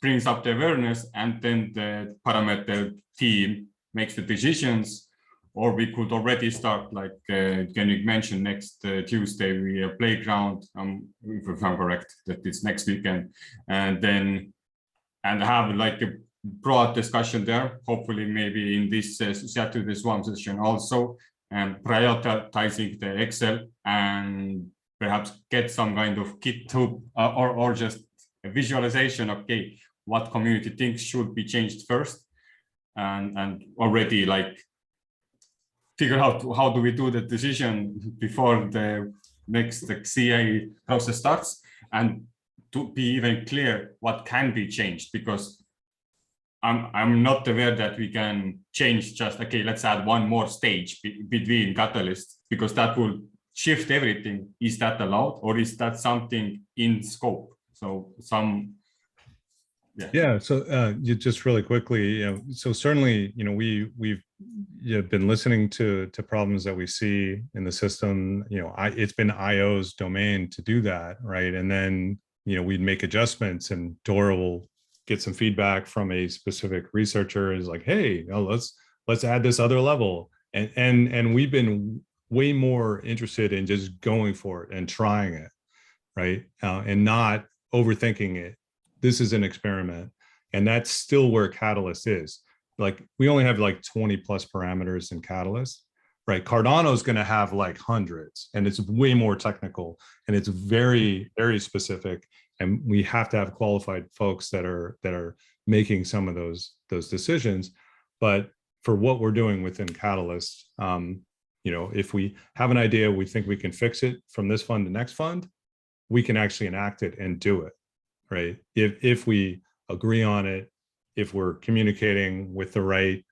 brings up the awareness, and then the parameter team makes the decisions? Or we could already start, like Kenric mentioned, next Tuesday we have playground, if I'm correct, that it's next weekend, and have like a broad discussion there, hopefully maybe in this Saturday Swamp session also, and prioritizing the Excel, and perhaps get some kind of kit to or just a visualization, okay, what community thinks should be changed first, and already like figure out how do we do the decision before the next CA process starts, and to be even clear what can be changed, because I'm not aware that we can change just, okay, let's add one more stage between Catalyst, because that will shift everything. Is that allowed, or is that something in scope? So Yeah. So you just really quickly, so certainly, we've been listening to problems that we see in the system. It's been IO's domain to do that, right? And then we'd make adjustments, and Dora will get some feedback from a specific researcher, is like, hey, let's add this other level, and we've been way more interested in just going for it and trying it, right? And not overthinking it. This is an experiment, and that's still where Catalyst is. Like, we only have like 20 plus parameters in Catalyst, right? Cardano is going to have like hundreds, and it's way more technical, and it's very, very specific. And we have to have qualified folks that are making some of those decisions. But for what we're doing within Catalyst, if we have an idea, we think we can fix it from this fund to next fund, we can actually enact it and do it, right? If we agree on it, if we're communicating with the right,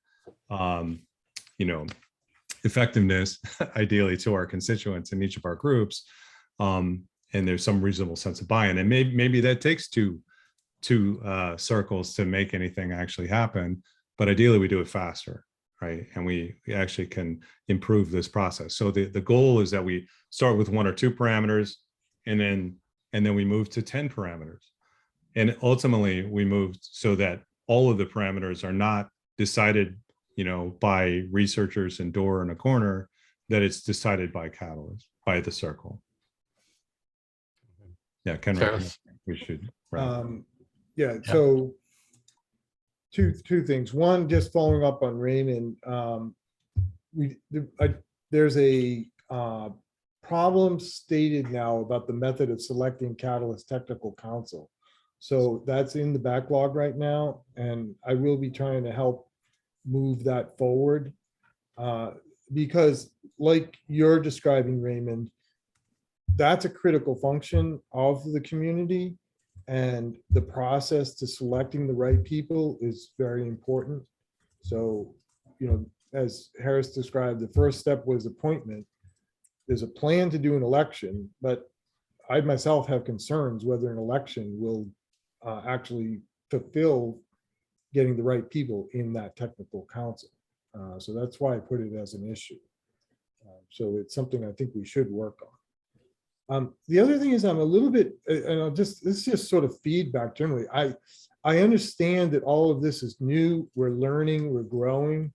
effectiveness, ideally, to our constituents in each of our groups, and there's some reasonable sense of buy-in, and maybe that takes two circles to make anything actually happen, but ideally we do it faster, right? And we actually can improve this process. So the goal is that we start with 1 or 2 parameters, and then we move to 10 parameters, and ultimately we move so that all of the parameters are not decided, by researchers and Dora in a corner, that it's decided by Catalyst, by the circle. Yeah, Kenric, we should. Yeah, so two things. One, just following up on Raymond, there's a problem stated now about the method of selecting Catalyst Technical Council. So that's in the backlog right now, and I will be trying to help move that forward, because like you're describing, Raymond, that's a critical function of the community, and the process to selecting the right people is very important. So, as Harris described, the first step was appointment. There's a plan to do an election, but I myself have concerns whether an election will actually fulfill getting the right people in that technical council. So that's why I put it as an issue. So it's something I think we should work on. The other thing is I'm a little bit, and this is just sort of feedback generally. I understand that all of this is new, we're learning, we're growing,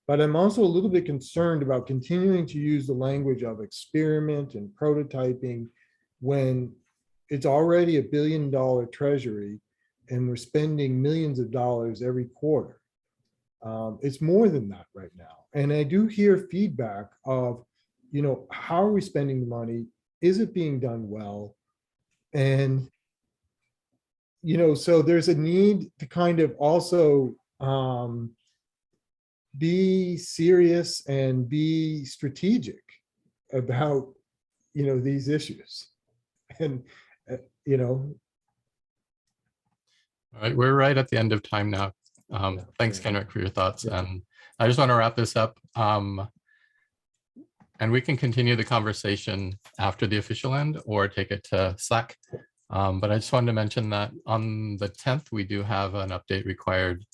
but I'm also a little bit concerned about continuing to use the language of experiment and prototyping when it's already $1 billion treasury and we're spending millions of dollars every quarter. It's more than that right now. And I do hear feedback of, how are we spending the money? Is it being done well? And, so there's a need to kind of also be serious and be strategic about, these issues. And, you know, All right, we're right at the end of time now. Thanks, yeah. Kenric, for your thoughts. Yeah. And I just want to wrap this up. And we can continue the conversation after the official end or take it to Slack. But I just wanted to mention that on the 10th, we do have an update required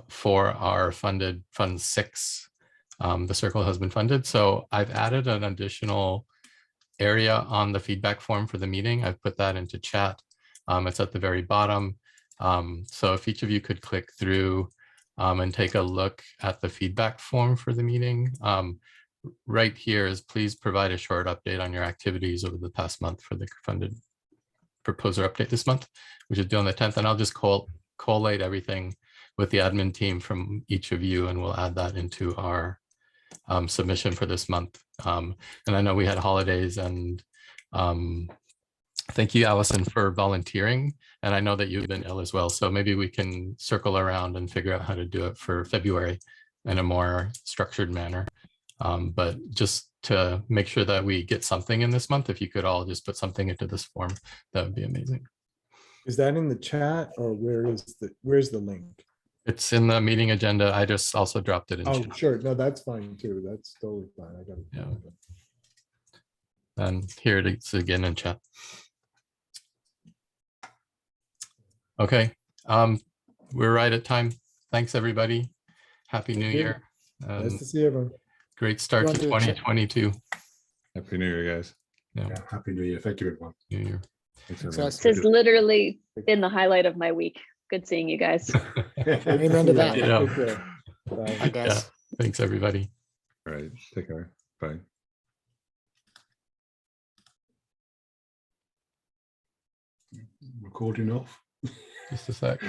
for our funded Fund 6. The circle has been funded. So I've added an additional area on the feedback form for the meeting. I've put that into chat. It's at the very bottom. So if each of you could click through and take a look at the feedback form for the meeting. Right here is please provide a short update on your activities over the past month for the funded proposer update this month, which is due on the 10th. And I'll just collate everything with the admin team from each of you, and we'll add that into our submission for this month. And I know we had holidays, and thank you, Allison, for volunteering. And I know that you've been ill as well. So maybe we can circle around and figure out how to do it for February in a more structured manner. But just to make sure that we get something in this month, if you could all just put something into this form, that would be amazing. Is that in the chat or where's the link? It's in the meeting agenda. I just also dropped it in. Oh, chat. sure. No, that's fine too. That's totally fine. I got it. Yeah. And here it is again in chat. Okay, we're right at time. Thanks, everybody. Happy New Thank you. Year. Nice to see everyone. Great start to Everyone do it. 2022. Happy New Year, guys. Yeah, Yeah, Happy New Year. Thank you, everyone. New Year. Thanks, Thanks, everyone. guys. This has literally been the highlight of my week. Good seeing you guys. Amen to that. Yeah. Take care. Bye. Bye, guys. Yeah, thanks, everybody. All right, take care. Bye. Recording off. Just a sec.